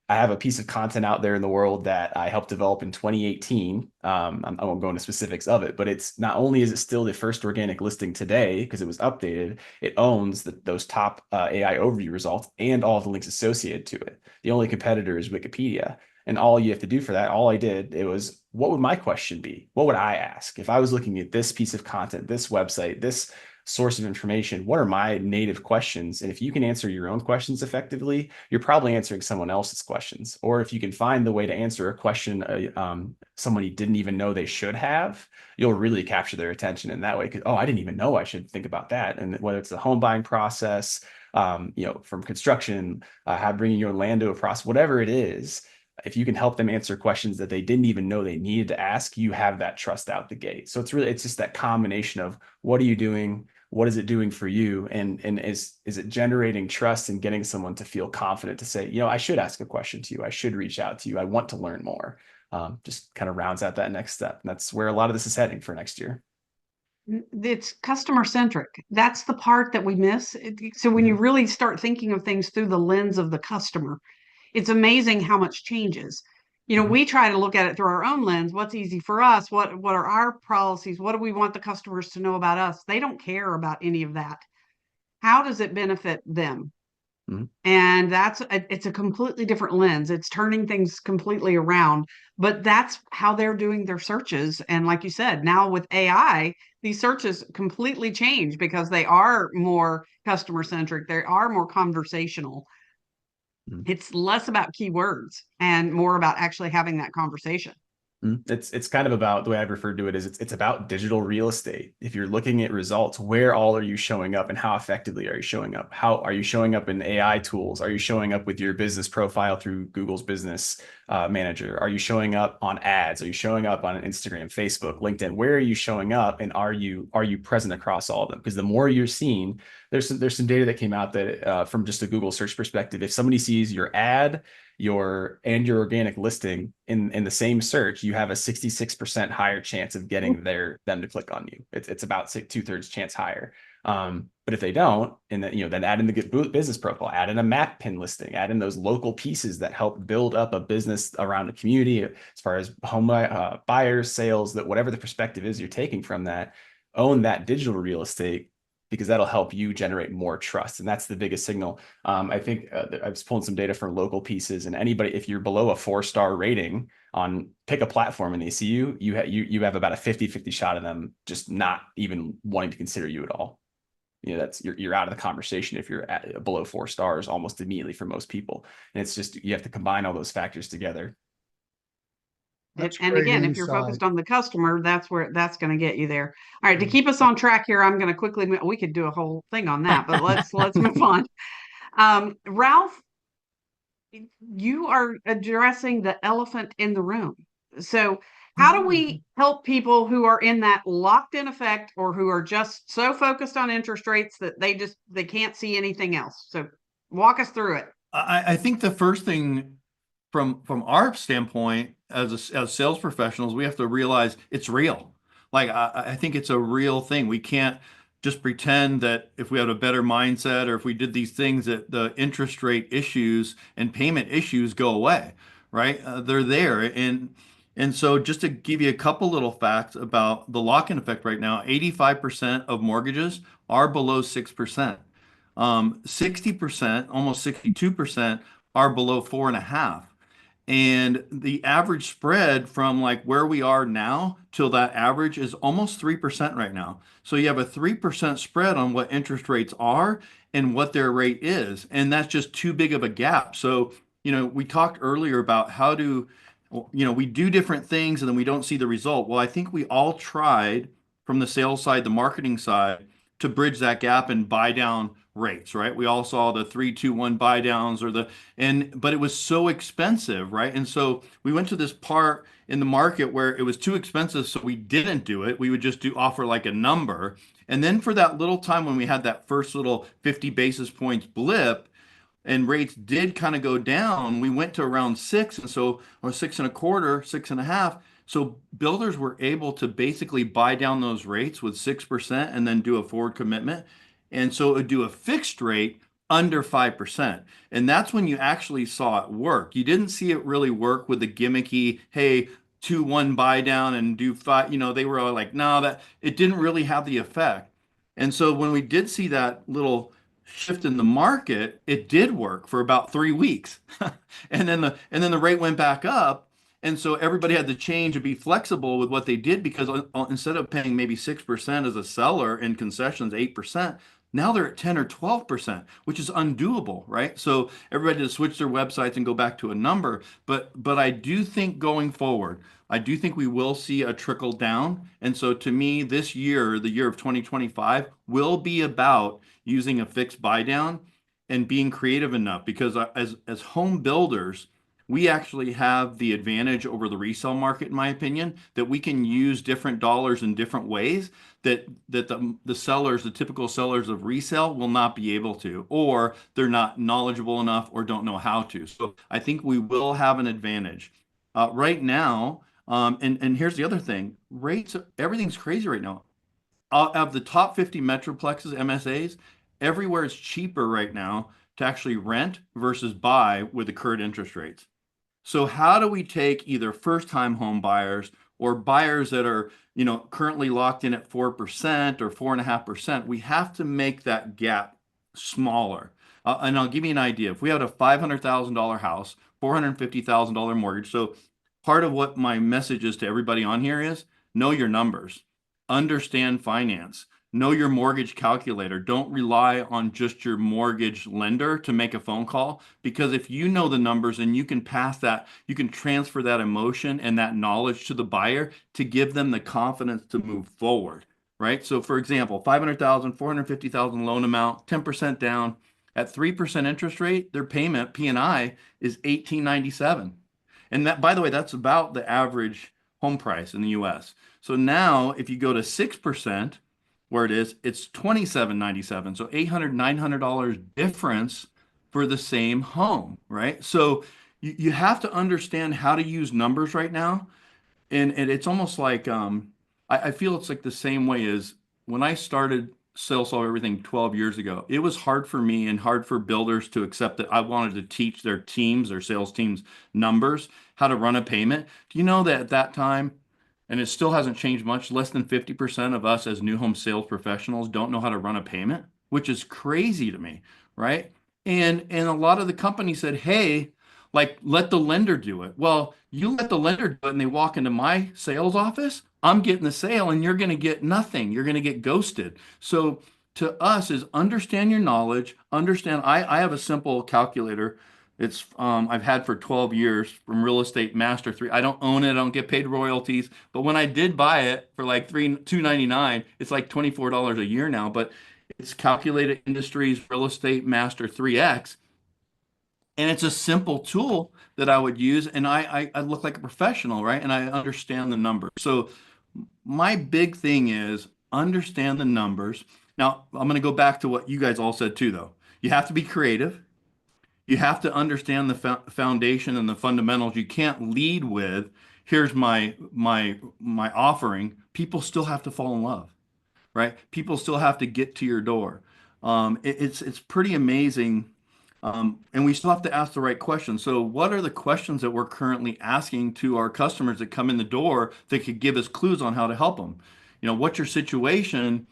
Speaker 10: I have a piece of content out there in the world that I helped develop in 2018. I won't go into specifics of it, but it's not only is it still the first organic listing today because it was updated, it owns those top AI overview results and all the links associated to it. The only competitor is Wikipedia. And all you have to do for that, all I did, it was, what would my question be? What would I ask? If I was looking at this piece of content, this website, this source of information, what are my native questions? And if you can answer your own questions effectively, you're probably answering someone else's questions. Or if you can find the way to answer a question somebody didn't even know they should have, you'll really capture their attention in that way. Because, I didn't even know I should think about that. And whether it's the home buying process, from construction, bringing your land to a process, whatever it is, if you can help them answer questions that they didn't even know they needed to ask, you have that trust out the gate. So it's just that combination of, what are you doing? What is it doing for you? And is it generating trust and getting someone to feel confident to say, I should ask a question to you. I should reach out to you. I want to learn more. Just kind of rounds out that next step. And that's where a lot of this is heading for next year.
Speaker 2: It's customer centric. That's the part that we miss. So when you really start thinking of things through the lens of the customer, it's amazing how much changes. We try to look at it through our own lens. What's easy for us? What are our policies? What do we want the customers to know about us? They don't care about any of that. How does it benefit them? And it's a completely different lens. It's turning things completely around, but that's how they're doing their searches. And like you said, now with AI, these searches completely change because they are more customer centric. They are more conversational. It's less about keywords and more about actually having that conversation.
Speaker 10: It's kind of about, the way I've referred to it is it's about digital real estate. If you're looking at results, where all are you showing up and how effectively are you showing up? How are you showing up in AI tools? Are you showing up with your business profile through Google's business manager? Are you showing up on ads? Are you showing up on Instagram, Facebook, LinkedIn? Where are you showing up, and are you present across all of them? Because the more you're seen, there's some data that came out that from just a Google search perspective, if somebody sees your ad, your organic listing in the same search, you have a 66% higher chance of getting them to click on you. It's about 2/3 chance higher. But if they don't, and then add in the business profile, add in a map pin listing, add in those local pieces that help build up a business around a community as far as home buyers, sales, that whatever the perspective is you're taking from that, own that digital real estate, because that'll help you generate more trust. And that's the biggest signal. I think I've pulled some data from local pieces, and anybody, if you're below a 4-star rating on, pick a platform and they see you have about a 50-50 shot of them just not even wanting to consider you at all. That's you're out of the conversation if you're at below 4 stars almost immediately for most people. And it's just, you have to combine all those factors together.
Speaker 5: That's
Speaker 2: And
Speaker 5: great
Speaker 2: again, if you're
Speaker 5: insight.
Speaker 2: focused on the customer, that's going to get you there. All right, to keep us on track here, I'm going to quickly, we could do a whole thing on that, but let's move on. Ralph, you are addressing the elephant in the room. So how do we help people who are in that locked in effect, or who are just so focused on interest rates that they can't see anything else? So walk us through it.
Speaker 7: I think the first thing from our standpoint as sales professionals, we have to realize it's real. Like, I think it's a real thing. We can't just pretend that if we had a better mindset or if we did these things that the interest rate issues and payment issues go away, right? They're there. And so just to give you a couple little facts about the lock-in effect right now, 85% of mortgages are below 6%. 60%, almost 62% are below 4.5%. And the average spread from like where we are now till that average is almost 3% right now. So you have a 3% spread on what interest rates are and what their rate is. And that's just too big of a gap. So, we talked earlier about how to, we do different things and then we don't see the result. Well, I think we all tried from the sales side, the marketing side, to bridge that gap and buy down rates, right? We all saw the 3-2-1 buy downs but it was so expensive, right? And so we went to this part in the market where it was too expensive, so we didn't do it. We would just offer like a number. And then for that little time when we had that first little 50 basis points blip and rates did kind of go down, we went to around 6, and so, or 6.25, 6.5. So builders were able to basically buy down those rates with 6% and then do a forward commitment. And so it would do a fixed rate under 5%. And that's when you actually saw it work. You didn't see it really work with the gimmicky, hey, 2-1 buy down and do 5. They were all like, no, that it didn't really have the effect. And so when we did see that little shift in the market, it did work for about 3 weeks. and then the rate went back up. And so everybody had to change and be flexible with what they did, because instead of paying maybe 6% as a seller and concessions 8%, now they're at 10 or 12%, which is undoable, right? So everybody had to switch their websites and go back to a number. But I do think going forward, I do think we will see a trickle down. And so to me, this year, the year of 2025, will be about using a fixed buy down and being creative enough, because as home builders, we actually have the advantage over the resale market, in my opinion, that we can use different dollars in different ways that the sellers, the typical sellers of resale, will not be able to, or they're not knowledgeable enough or don't know how to. So I think we will have an advantage. Right now, and here's the other thing, rates, everything's crazy right now. Of the top 50 metroplexes, MSAs, everywhere is cheaper right now to actually rent versus buy with the current interest rates. So how do we take either first-time home buyers or buyers that are, currently locked in at 4% or 4.5%? We have to make that gap smaller. And I'll give you an idea. If we had a $500,000 house, $450,000 mortgage. So part of what my message is to everybody on here is know your numbers, understand finance, know your mortgage calculator. Don't rely on just your mortgage lender to make a phone call, because if you know the numbers and you can pass that, you can transfer that emotion and that knowledge to the buyer to give them the confidence to move forward, right? So for example, 500,000, 450,000 loan amount, 10% down at 3% interest rate, their payment P&I is $1,897. And that, by the way, that's about the average home price in the US. So now if you go to 6%, where it's $2,797. So $800, $900 difference for the same home, right? So you have to understand how to use numbers right now. And it's almost like, I feel it's like the same way as when I started Sales Solve Everything 12 years ago. It was hard for me and hard for builders to accept that I wanted to teach their teams, their sales teams, numbers, how to run a payment. Do you know that at that time, and it still hasn't changed much, less than 50% of us as new home sales professionals don't know how to run a payment, which is crazy to me, right? And a lot of the companies said, hey, like, let the lender do it. Well, you let the lender do it and they walk into my sales office, I'm getting the sale and you're going to get nothing. You're going to get ghosted. So to us is understand your knowledge, understand, I have a simple calculator It's I've had for 12 years from Real Estate Master 3. I don't own it, I don't get paid royalties, but when I did buy it for like $299, it's like $24 a year now, but it's Calculated Industries Real Estate Master 3X. And it's a simple tool that I would use, and I look like a professional, right? And I understand the numbers. So my big thing is understand the numbers. Now, I'm going to go back to what you guys all said too, though. You have to be creative. You have to understand the foundation and the fundamentals. You can't lead with, here's my offering. People still have to fall in love, right? People still have to get to your door. It's pretty amazing. And we still have to ask the right questions. So what are the questions that we're currently asking to our customers that come in the door that could give us clues on how to help them? You know, what's your situation?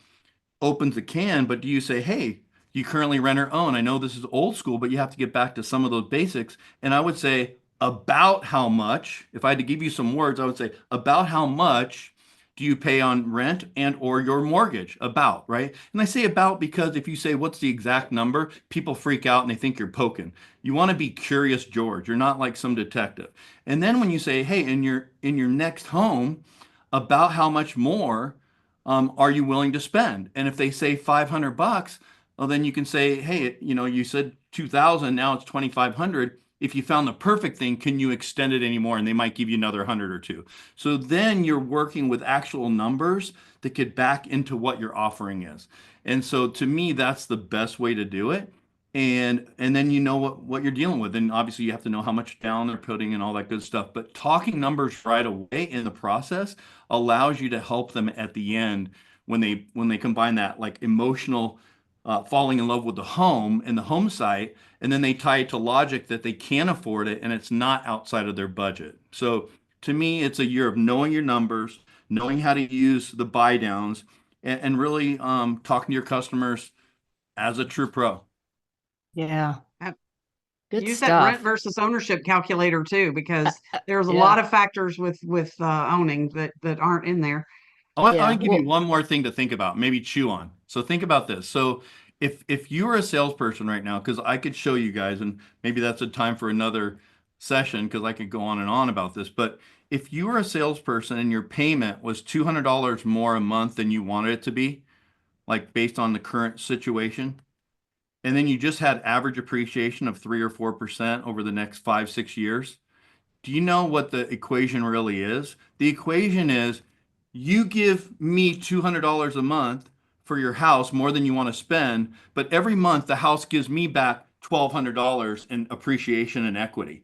Speaker 7: Opens the can, but do you say, hey, you currently rent or own? I know this is old school, but you have to get back to some of those basics. And I would say, about how much, if I had to give you some words, I would say, about how much do you pay on rent and or your mortgage? About, right? And I say about because if you say, what's the exact number, people freak out and they think you're poking. You want to be curious, George. You're not like some detective. And then when you say, hey, in your next home, about how much more are you willing to spend? And if they say $500, well, then you can say, hey, you know, you said 2,000, now it's 2,500. If you found the perfect thing, can you extend it anymore? And they might give you another 100 or two. So then you're working with actual numbers that get back into what your offering is. And so to me, that's the best way to do it. And then you know what you're dealing with. And obviously you have to know how much down they're putting and all that good stuff. But talking numbers right away in the process allows you to help them at the end when they combine that like emotional falling in love with the home and the home site, and then they tie it to logic that they can afford it and it's not outside of their budget. So to me, it's a year of knowing your numbers, knowing how to use the buy downs, and really talking to your customers as a true pro.
Speaker 3: Yeah. Good
Speaker 2: Use
Speaker 3: stuff.
Speaker 2: that rent versus ownership calculator too, because there's a lot of factors with owning that aren't in there.
Speaker 7: I want to give you one more thing to think about, maybe chew on. So think about this. So if you were a salesperson right now, because I could show you guys, and maybe that's a time for another session because I could go on and on about this. But if you were a salesperson and your payment was $200 more a month than you wanted it to be, like based on the current situation, and then you just had average appreciation of 3 or 4% over the next 5-6 years, do you know what the equation really is? The equation is you give me $200 a month for your house, more than you want to spend, but every month the house gives me back $1,200 in appreciation and equity.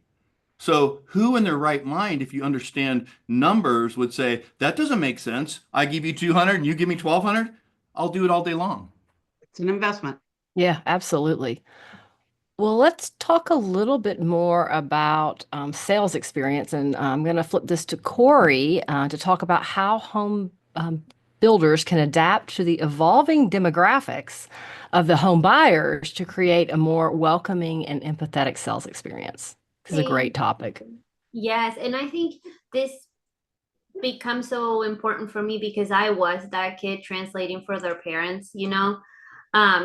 Speaker 7: So who in their right mind, if you understand numbers, would say, that doesn't make sense. I give you 200 and you give me 1,200. I'll do it all day long.
Speaker 2: It's an investment.
Speaker 3: Yeah, absolutely. Well, let's talk a little bit more about sales experience. And I'm going to flip this to Corey to talk about how home builders can adapt to the evolving demographics of the home buyers to create a more welcoming and empathetic sales experience. This is a great topic.
Speaker 4: Yes, and I think this becomes so important for me because I was that kid translating for their parents, you know?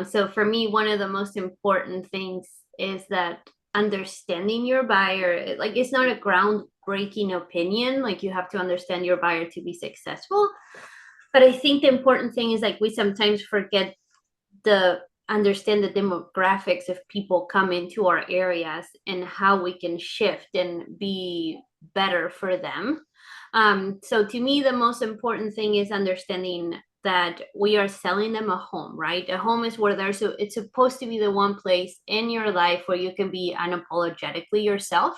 Speaker 4: So for me, one of the most important things is that understanding your buyer, like it's not a groundbreaking opinion, like you have to understand your buyer to be successful. But I think the important thing is like we sometimes forget understand the demographics of people come into our areas and how we can shift and be better for them. So to me, the most important thing is understanding that we are selling them a home, right? A home is where it's supposed to be the one place in your life where you can be unapologetically yourself.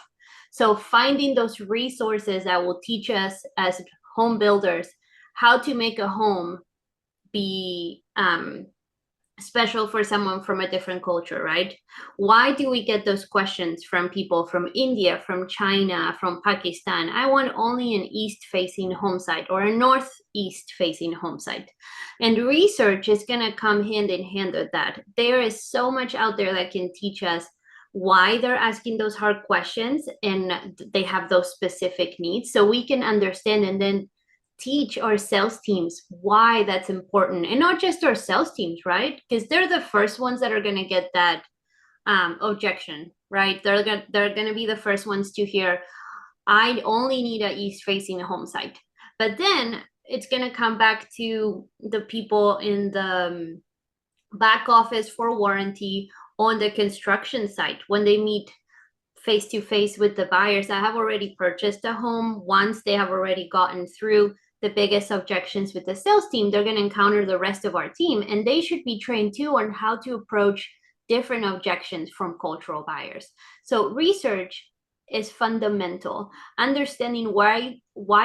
Speaker 4: So finding those resources that will teach us as home builders how to make a home be special for someone from a different culture, right? Why do we get those questions from people from India, from China, from Pakistan? I want only an east-facing home site or a northeast-facing home site. And research is going to come hand in hand with that. There is so much out there that can teach us why they're asking those hard questions and they have those specific needs, so we can understand and then teach our sales teams why that's important. And not just our sales teams, right? Because they're the first ones that are going to get that objection, right? They're gonna be the first ones to hear, I only need a east-facing home site. But then it's gonna come back to the people in the back office for warranty on the construction site when they meet face to face with the buyers that have already purchased a home. Once they have already gotten through the biggest objections with the sales team, they're going to encounter the rest of our team, and they should be trained too on how to approach different objections from cultural buyers. So research is fundamental. Understanding why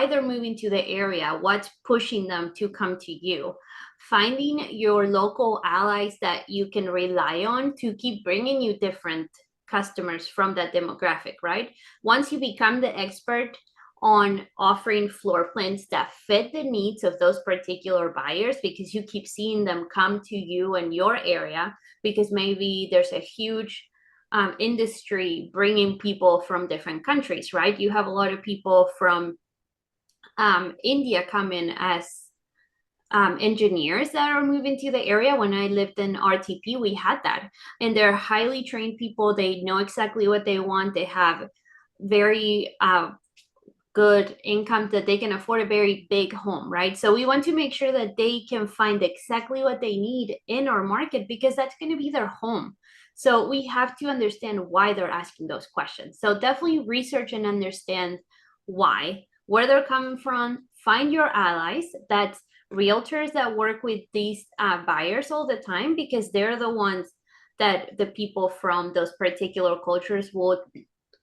Speaker 4: they're moving to the area, what's pushing them to come to you. Finding your local allies that you can rely on to keep bringing you different customers from that demographic, right? Once you become the expert on offering floor plans that fit the needs of those particular buyers, because you keep seeing them come to you in your area, because maybe there's a huge industry bringing people from different countries, right? You have a lot of people from India come in as engineers that are moving to the area. When I lived in RTP, we had that, and they're highly trained people. They know exactly what they want. They have very good income that they can afford a very big home, right? So we want to make sure that they can find exactly what they need in our market, because that's going to be their home. So we have to understand why they're asking those questions. So definitely research and understand why, where they're coming from. Find your allies. That's realtors that work with these buyers all the time, because they're the ones that the people from those particular cultures will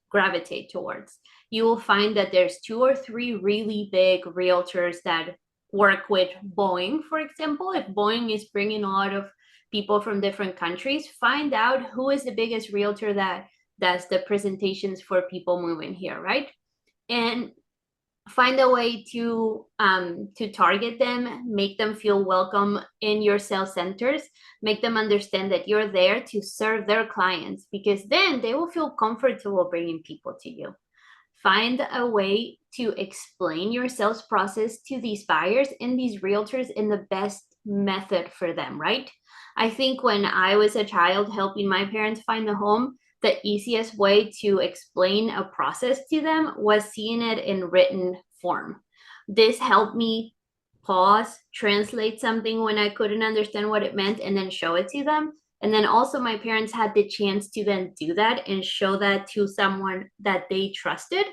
Speaker 4: gravitate towards. You will find that there's 2 or 3 really big realtors that work with Boeing, for example. If Boeing is bringing a lot of people from different countries, find out who is the biggest realtor that does the presentations for people moving here, right? And find a way to target them, make them feel welcome in your sales centers, make them understand that you're there to serve their clients, because then they will feel comfortable bringing people to you. Find a way to explain your sales process to these buyers and these realtors in the best method for them, right? I think when I was a child helping my parents find a home, the easiest way to explain a process to them was seeing it in written form. This helped me pause, translate something when I couldn't understand what it meant, and then show it to them. And then also my parents had the chance to then do that and show that to someone that they trusted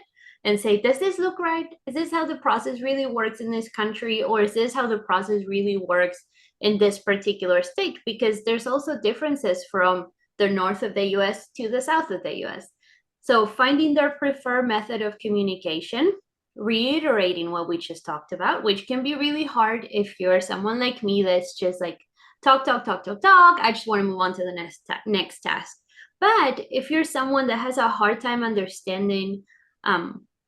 Speaker 4: and say, does this look right? Is this how the process really works in this country? Or is this how the process really works in this particular state? Because there's also differences from the north of the US to the south of the US. So finding their preferred method of communication, reiterating what we just talked about, which can be really hard if you're someone like me that's just like, talk. I just want to move on to the next task. But if you're someone that has a hard time understanding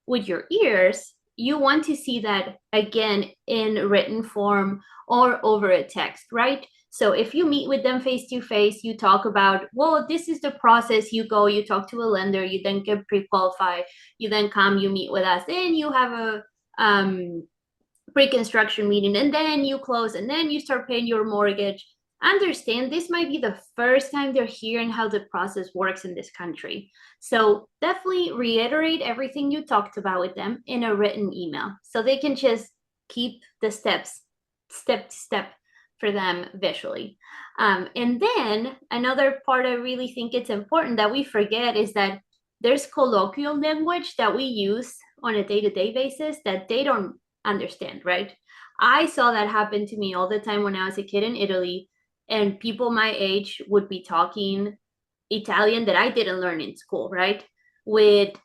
Speaker 4: with your ears, you want to see that again in written form or over a text, right? So if you meet with them face to face, you talk about, well, this is the process. You go, you talk to a lender, you then get pre-qualified, you then come, you meet with us, then you have a pre-construction meeting, and then you close, and then you start paying your mortgage. Understand this might be the first time they're hearing how the process works in this country. So definitely reiterate everything you talked about with them in a written email, so they can just keep the steps, step to step for them visually. And then another part I really think it's important that we forget is that there's colloquial language that we use on a day-to-day basis that they don't understand, right? I saw that happen to me all the time when I was a kid in Italy, and people my age would be talking Italian that I didn't learn in school, right? With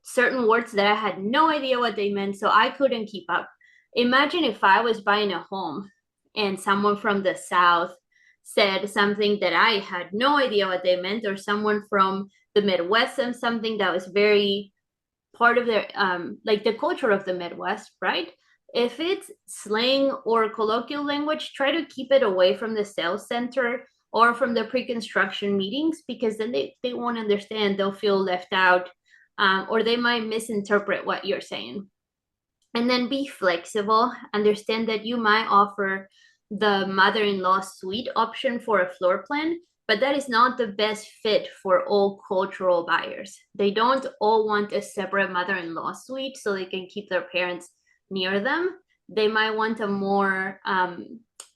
Speaker 4: certain words that I had no idea what they meant, so I couldn't keep up. Imagine if I was buying a home and someone from the South said something that I had no idea what they meant, or someone from the Midwest and something that was very part of their like the culture of the Midwest, right? If it's slang or colloquial language, try to keep it away from the sales center or from the pre-construction meetings, because then they won't understand. They'll feel left out, or they might misinterpret what you're saying. And then be flexible. Understand that you might offer the mother-in-law suite option for a floor plan, but that is not the best fit for all cultural buyers. They don't all want a separate mother-in-law suite so they can keep their parents near them. They might want a more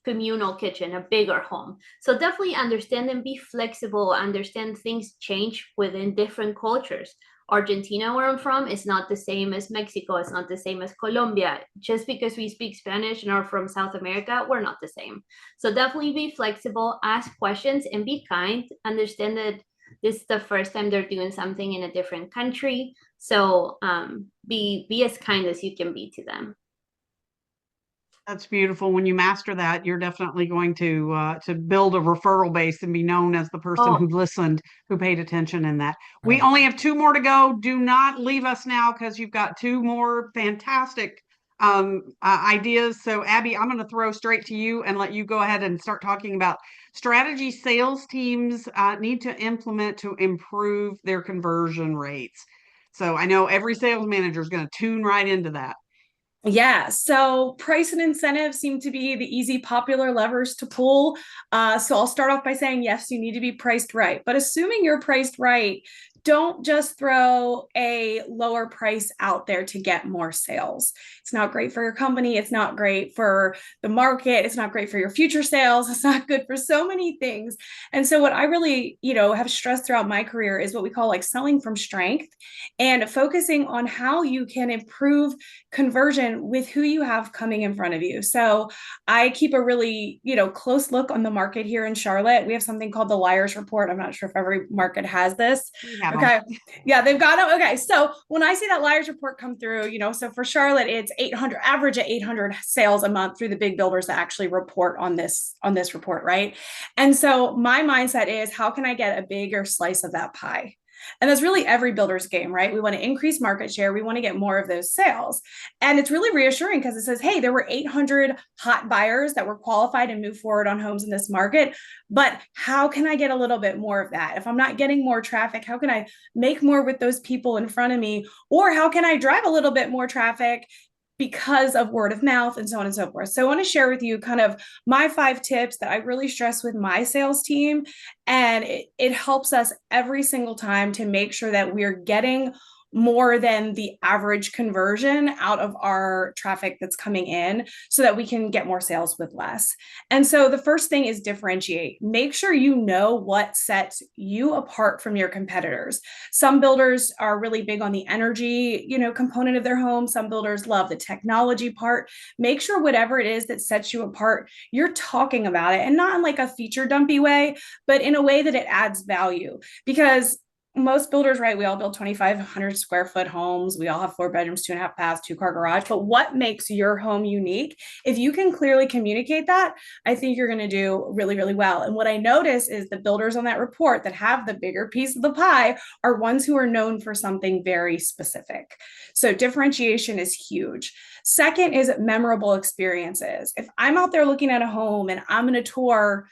Speaker 4: communal kitchen, a bigger home. So definitely understand and be flexible, understand things change within different cultures. Argentina, where I'm from, is not the same as Mexico. It's not the same as Colombia. Just because we speak Spanish and are from South America, we're not the same. So definitely be flexible, ask questions, and be kind. Understand that this is the first time they're doing something in a different country. So be as kind as you can be to them.
Speaker 2: That's beautiful. When you master that, you're definitely going to build a referral base and be known as the person who listened, who paid attention in that. We only have 2 more to go. Do not leave us now because you've got 2 more fantastic ideas. So Abby, I'm going to throw straight to you and let you go ahead and start talking about strategy sales teams need to implement to improve their conversion rates. So I know every sales manager is going to tune right into that.
Speaker 8: Yeah, so price and incentives seem to be the easy, popular levers to pull. So I'll start off by saying, yes, you need to be priced right. But assuming you're priced right, don't just throw a lower price out there to get more sales. It's not great for your company. It's not great for the market. It's not great for your future sales. It's not good for so many things. And so what I really, have stressed throughout my career is what we call like selling from strength and focusing on how you can improve conversion with who you have coming in front of you. So I keep a really, close look on the market here in Charlotte. We have something called the Liars Report. I'm not sure if every market has this. Okay. Yeah, they've got them. Okay. So when I see that Liars Report come through, so for Charlotte, it's 800, average at 800 sales a month through the big builders that actually report on this report. Right. And so my mindset is, how can I get a bigger slice of that pie? And that's really every builder's game, right? We want to increase market share. We want to get more of those sales. And it's really reassuring because it says, hey, there were 800 hot buyers that were qualified and moved forward on homes in this market. But how can I get a little bit more of that? If I'm not getting more traffic, how can I make more with those people in front of me? Or how can I drive a little bit more traffic because of word of mouth and so on and so forth. So I want to share with you kind of my 5 tips that I really stress with my sales team. And it helps us every single time to make sure that we're getting more than the average conversion out of our traffic that's coming in so that we can get more sales with less. And so the first thing is differentiate. Make sure you know what sets you apart from your competitors. Some builders are really big on the energy, component of their home. Some builders love the technology part. Make sure whatever it is that sets you apart, you're talking about it, and not in like a feature dumpy way, but in a way that it adds value. Because most builders, right, we all build 2,500 square foot homes. We all have 4 bedrooms, 2.5 baths, 2-car garage. But what makes your home unique? If you can clearly communicate that, I think you're going to do really, really well. And what I notice is the builders on that report that have the bigger piece of the pie are ones who are known for something very specific. So differentiation is huge. Second is memorable experiences. If I'm out there looking at a home and I'm going to tour,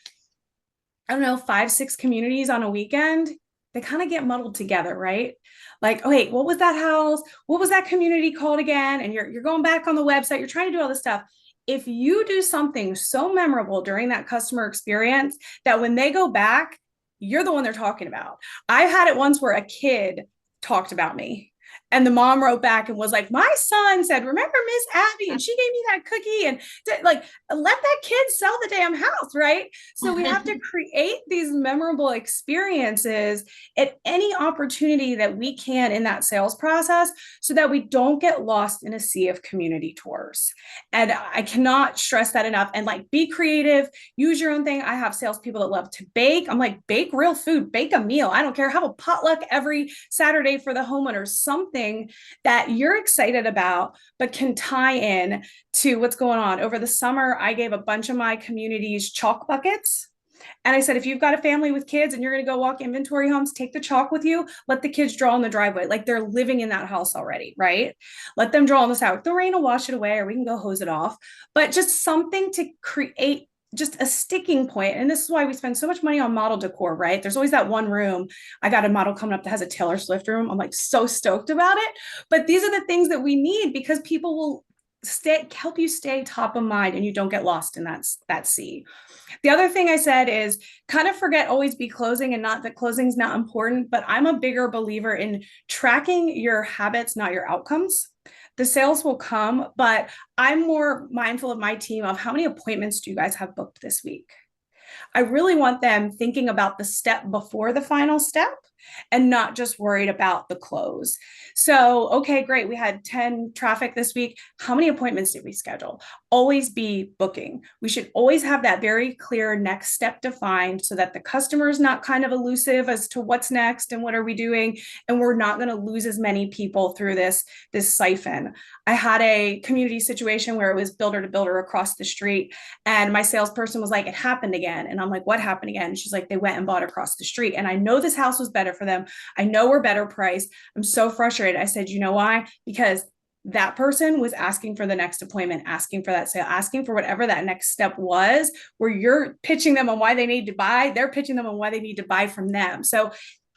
Speaker 8: 5, 6 communities on a weekend, they kind of get muddled together, right? Like, oh, wait, what was that house? What was that community called again? And you're going back on the website, you're trying to do all this stuff. If you do something so memorable during that customer experience that when they go back, you're the one they're talking about. I've had it once where a kid talked about me. And the mom wrote back and was like, my son said, remember Miss Abby? And she gave me that cookie, and like, let that kid sell the damn house, right? So we have to create these memorable experiences at any opportunity that we can in that sales process so that we don't get lost in a sea of community tours. And I cannot stress that enough. And like, be creative, use your own thing. I have salespeople that love to bake. I'm like, bake real food, bake a meal. I don't care. Have a potluck every Saturday for the homeowners, something that you're excited about, but can tie in to what's going on. Over the summer, I gave a bunch of my communities chalk buckets. And I said, if you've got a family with kids and you're going to go walk inventory homes, take the chalk with you, let the kids draw in the driveway. Like they're living in that house already, right? Let them draw on the sidewalk. The rain will wash it away, or we can go hose it off. But just something to create just a sticking point. And this is why we spend so much money on model decor, right? There's always that one room. I got a model coming up that has a Taylor Swift room. I'm like so stoked about it. But these are the things that we need because people will help you stay top of mind and you don't get lost in that sea. The other thing I said is kind of forget always be closing, and not that closing's not important, but I'm a bigger believer in tracking your habits, not your outcomes. The sales will come, but I'm more mindful of my team of how many appointments do you guys have booked this week? I really want them thinking about the step before the final step and not just worried about the close. So, okay, great. We had 10 traffic this week. How many appointments did we schedule? Always be booking. We should always have that very clear next step defined so that the customer is not kind of elusive as to what's next and what are we doing. And we're not going to lose as many people through this siphon. I had a community situation where it was builder to builder across the street. And my salesperson was like, it happened again. And I'm like, what happened again? And she's like, they went and bought across the street. And I know this house was better for them. I know we're better priced. I'm so frustrated. I said, you know why? Because that person was asking for the next appointment, asking for that sale, asking for whatever that next step was, where you're pitching them on why they need to buy. They're pitching them on why they need to buy from them. So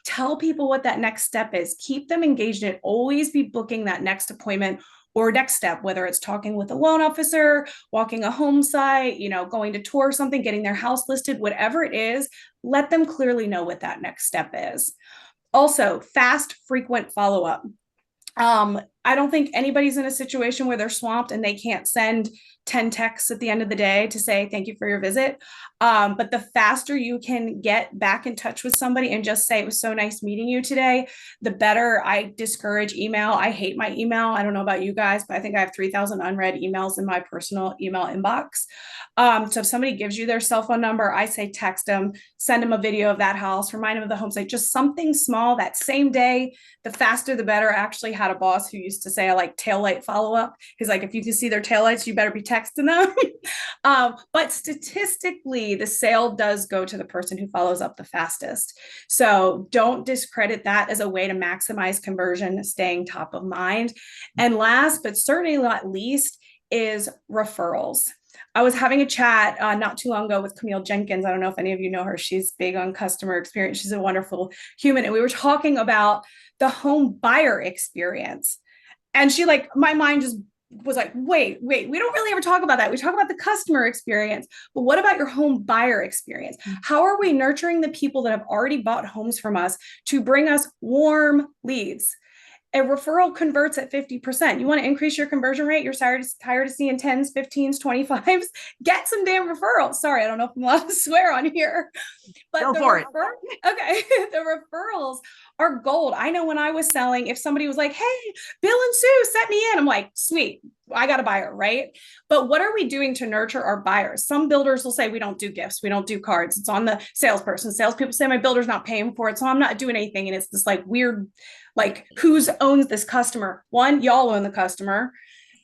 Speaker 8: tell people what that next step is. Keep them engaged in it. Always be booking that next appointment or next step, whether it's talking with a loan officer, walking a home site, going to tour something, getting their house listed, whatever it is, let them clearly know what that next step is. Also, fast, frequent follow-up. I don't think anybody's in a situation where they're swamped and they can't send 10 texts at the end of the day to say, thank you for your visit. But the faster you can get back in touch with somebody and just say, it was so nice meeting you today, the better. I discourage email. I hate my email. I don't know about you guys, but I think I have 3,000 unread emails in my personal email inbox. So if somebody gives you their cell phone number, I say text them, send them a video of that house, remind them of the home site, just something small that same day. The faster, the better. I actually had a boss who used to say, I like taillight follow-up. He's like, if you can see their taillights, you better be texting them. But statistically, the sale does go to the person who follows up the fastest. So don't discredit that as a way to maximize conversion, staying top of mind. And last, but certainly not least, is referrals. I was having a chat not too long ago with Camille Jenkins. I don't know if any of you know her. She's big on customer experience. She's a wonderful human. And we were talking about the home buyer experience. And she my mind just was like, wait, we don't really ever talk about that. We talk about the customer experience, but what about your home buyer experience? How are we nurturing the people that have already bought homes from us to bring us warm leads? A referral converts at 50%. You want to increase your conversion rate? You're tired of seeing 10s, 15s, 25s? Get some damn referrals. Sorry, I don't know if I'm allowed to swear on here. But
Speaker 2: go for it.
Speaker 8: Okay, the referrals are gold. I know when I was selling, if somebody was like, hey, Bill and Sue, set me in. I'm like, sweet, I got a buyer, right? But what are we doing to nurture our buyers? Some builders will say, we don't do gifts. We don't do cards. It's on the salesperson. Salespeople say, my builder's not paying for it, so I'm not doing anything. And it's this weird, who's owns this customer? One, y'all own the customer.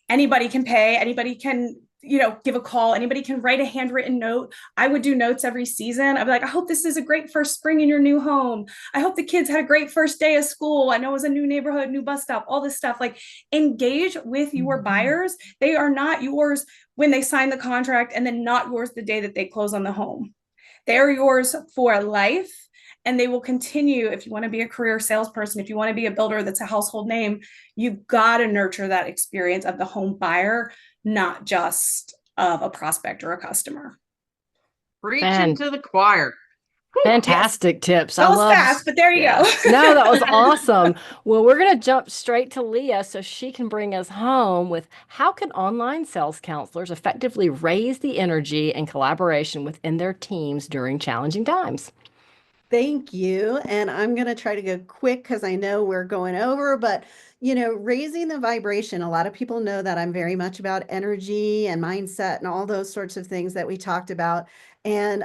Speaker 8: Anybody can pay. Anybody can, give a call. Anybody can write a handwritten note. I would do notes every season. I'd be like, I hope this is a great first spring in your new home. I hope the kids had a great first day of school. I know it was a new neighborhood, new bus stop, all this stuff. Engage with your buyers. They are not yours when they sign the contract, and then not yours the day that they close on the home. They're yours for life. And they will continue. If you want to be a career salesperson, if you want to be a builder that's a household name, you've got to nurture that experience of the home buyer, not just of a prospect or a customer.
Speaker 2: Preaching to the choir.
Speaker 3: Fantastic tips.
Speaker 8: That was fast, but there you go.
Speaker 3: No, that was awesome. Well, we're going to jump straight to Leah so she can bring us home with how can online sales counselors effectively raise the energy and collaboration within their teams during challenging times?
Speaker 6: Thank you. And I'm going to try to go quick because I know we're going over, but raising the vibration. A lot of people know that I'm very much about energy and mindset and all those sorts of things that we talked about. And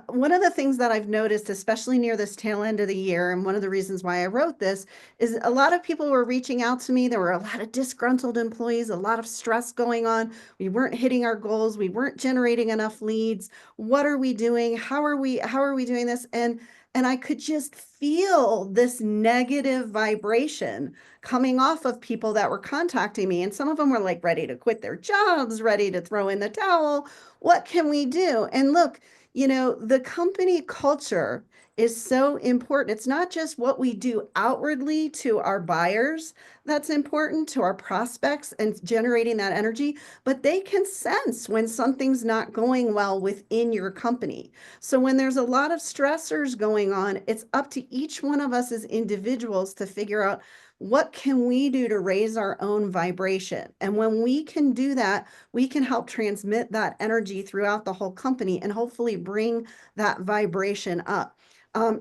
Speaker 6: one of the things that I've noticed, especially near this tail end of the year, and one of the reasons why I wrote this, is a lot of people were reaching out to me. There were a lot of disgruntled employees, a lot of stress going on. We weren't hitting our goals. We weren't generating enough leads. What are we doing? How are we doing this? And I could just feel this negative vibration coming off of people that were contacting me. And some of them were ready to quit their jobs, ready to throw in the towel. What can we do? And look, you know, the company culture is so important. It's not just what we do outwardly to our buyers that's important, to our prospects and generating that energy, but they can sense when something's not going well within your company. So when there's a lot of stressors going on, it's up to each one of us as individuals to figure out, what can we do to raise our own vibration? And when we can do that, we can help transmit that energy throughout the whole company and hopefully bring that vibration up.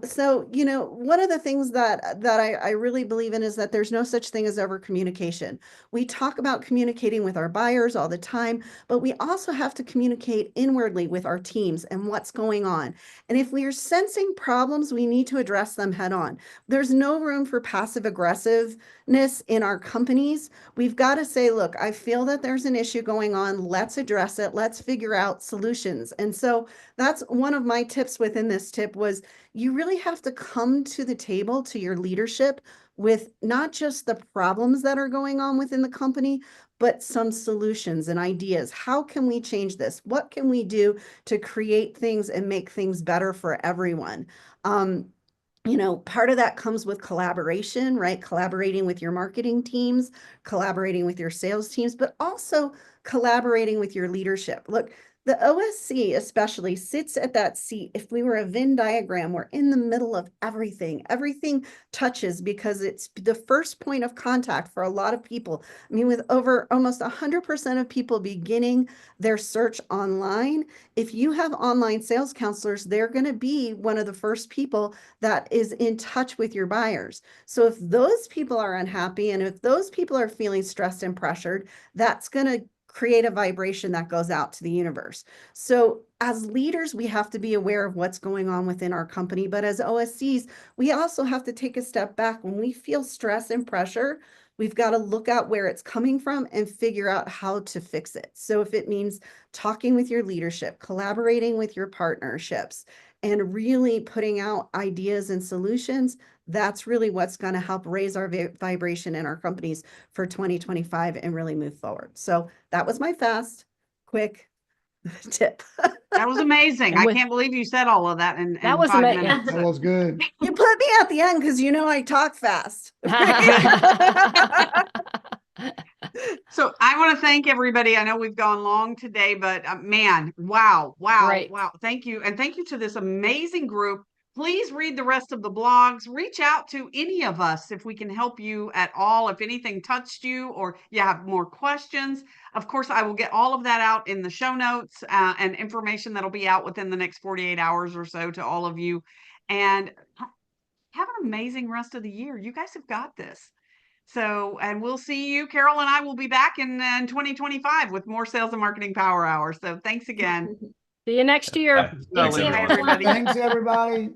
Speaker 6: So, you know, one of the things that I really believe in is that there's no such thing as over communication. We talk about communicating with our buyers all the time, but we also have to communicate inwardly with our teams and what's going on. And if we are sensing problems, we need to address them head on. There's no room for passive aggressiveness in our companies. We've got to say, look, I feel that there's an issue going on. Let's address it. Let's figure out solutions. And so that's one of my tips within this tip was, you really have to come to the table, to your leadership, with not just the problems that are going on within the company, but some solutions and ideas. How can we change this? What can we do to create things and make things better for everyone? You know, part of that comes with collaboration, right? Collaborating with your marketing teams, collaborating with your sales teams, but also collaborating with your leadership. Look, the OSC especially sits at that seat. If we were a Venn diagram, we're in the middle of everything. Everything touches because it's the first point of contact for a lot of people. I mean, with over almost 100% of people beginning their search online, if you have online sales counselors, they're going to be one of the first people that is in touch with your buyers. So if those people are unhappy and if those people are feeling stressed and pressured, that's going to create a vibration that goes out to the universe. So as leaders, we have to be aware of what's going on within our company. But as OSCs, we also have to take a step back. When we feel stress and pressure, we've got to look at where it's coming from and figure out how to fix it. So if it means talking with your leadership, collaborating with your partnerships, and really putting out ideas and solutions, that's really what's going to help raise our vibration in our companies for 2025 and really move forward. So that was my fast, quick tip.
Speaker 2: That was amazing. I can't believe you said all of that in
Speaker 3: That was
Speaker 2: 5
Speaker 3: amazing.
Speaker 2: minutes.
Speaker 5: That was good.
Speaker 6: You put me at the end because you know I talk fast.
Speaker 2: So I want to thank everybody. I know we've gone long today, but man, wow.
Speaker 3: Great.
Speaker 2: Thank you. And thank you to this amazing group. Please read the rest of the blogs. Reach out to any of us if we can help you at all. If anything touched you or you have more questions, of course, I will get all of that out in the show notes and information that'll be out within the next 48 hours or so to all of you. And have an amazing rest of the year. You guys have got this. So, and we'll see you. Carol and I will be back in 2025 with more Sales and Marketing Power Hour. So thanks again.
Speaker 3: See you next year.
Speaker 10: Thanks,
Speaker 2: Bye,
Speaker 10: everyone.
Speaker 2: everybody.
Speaker 5: Thanks, everybody.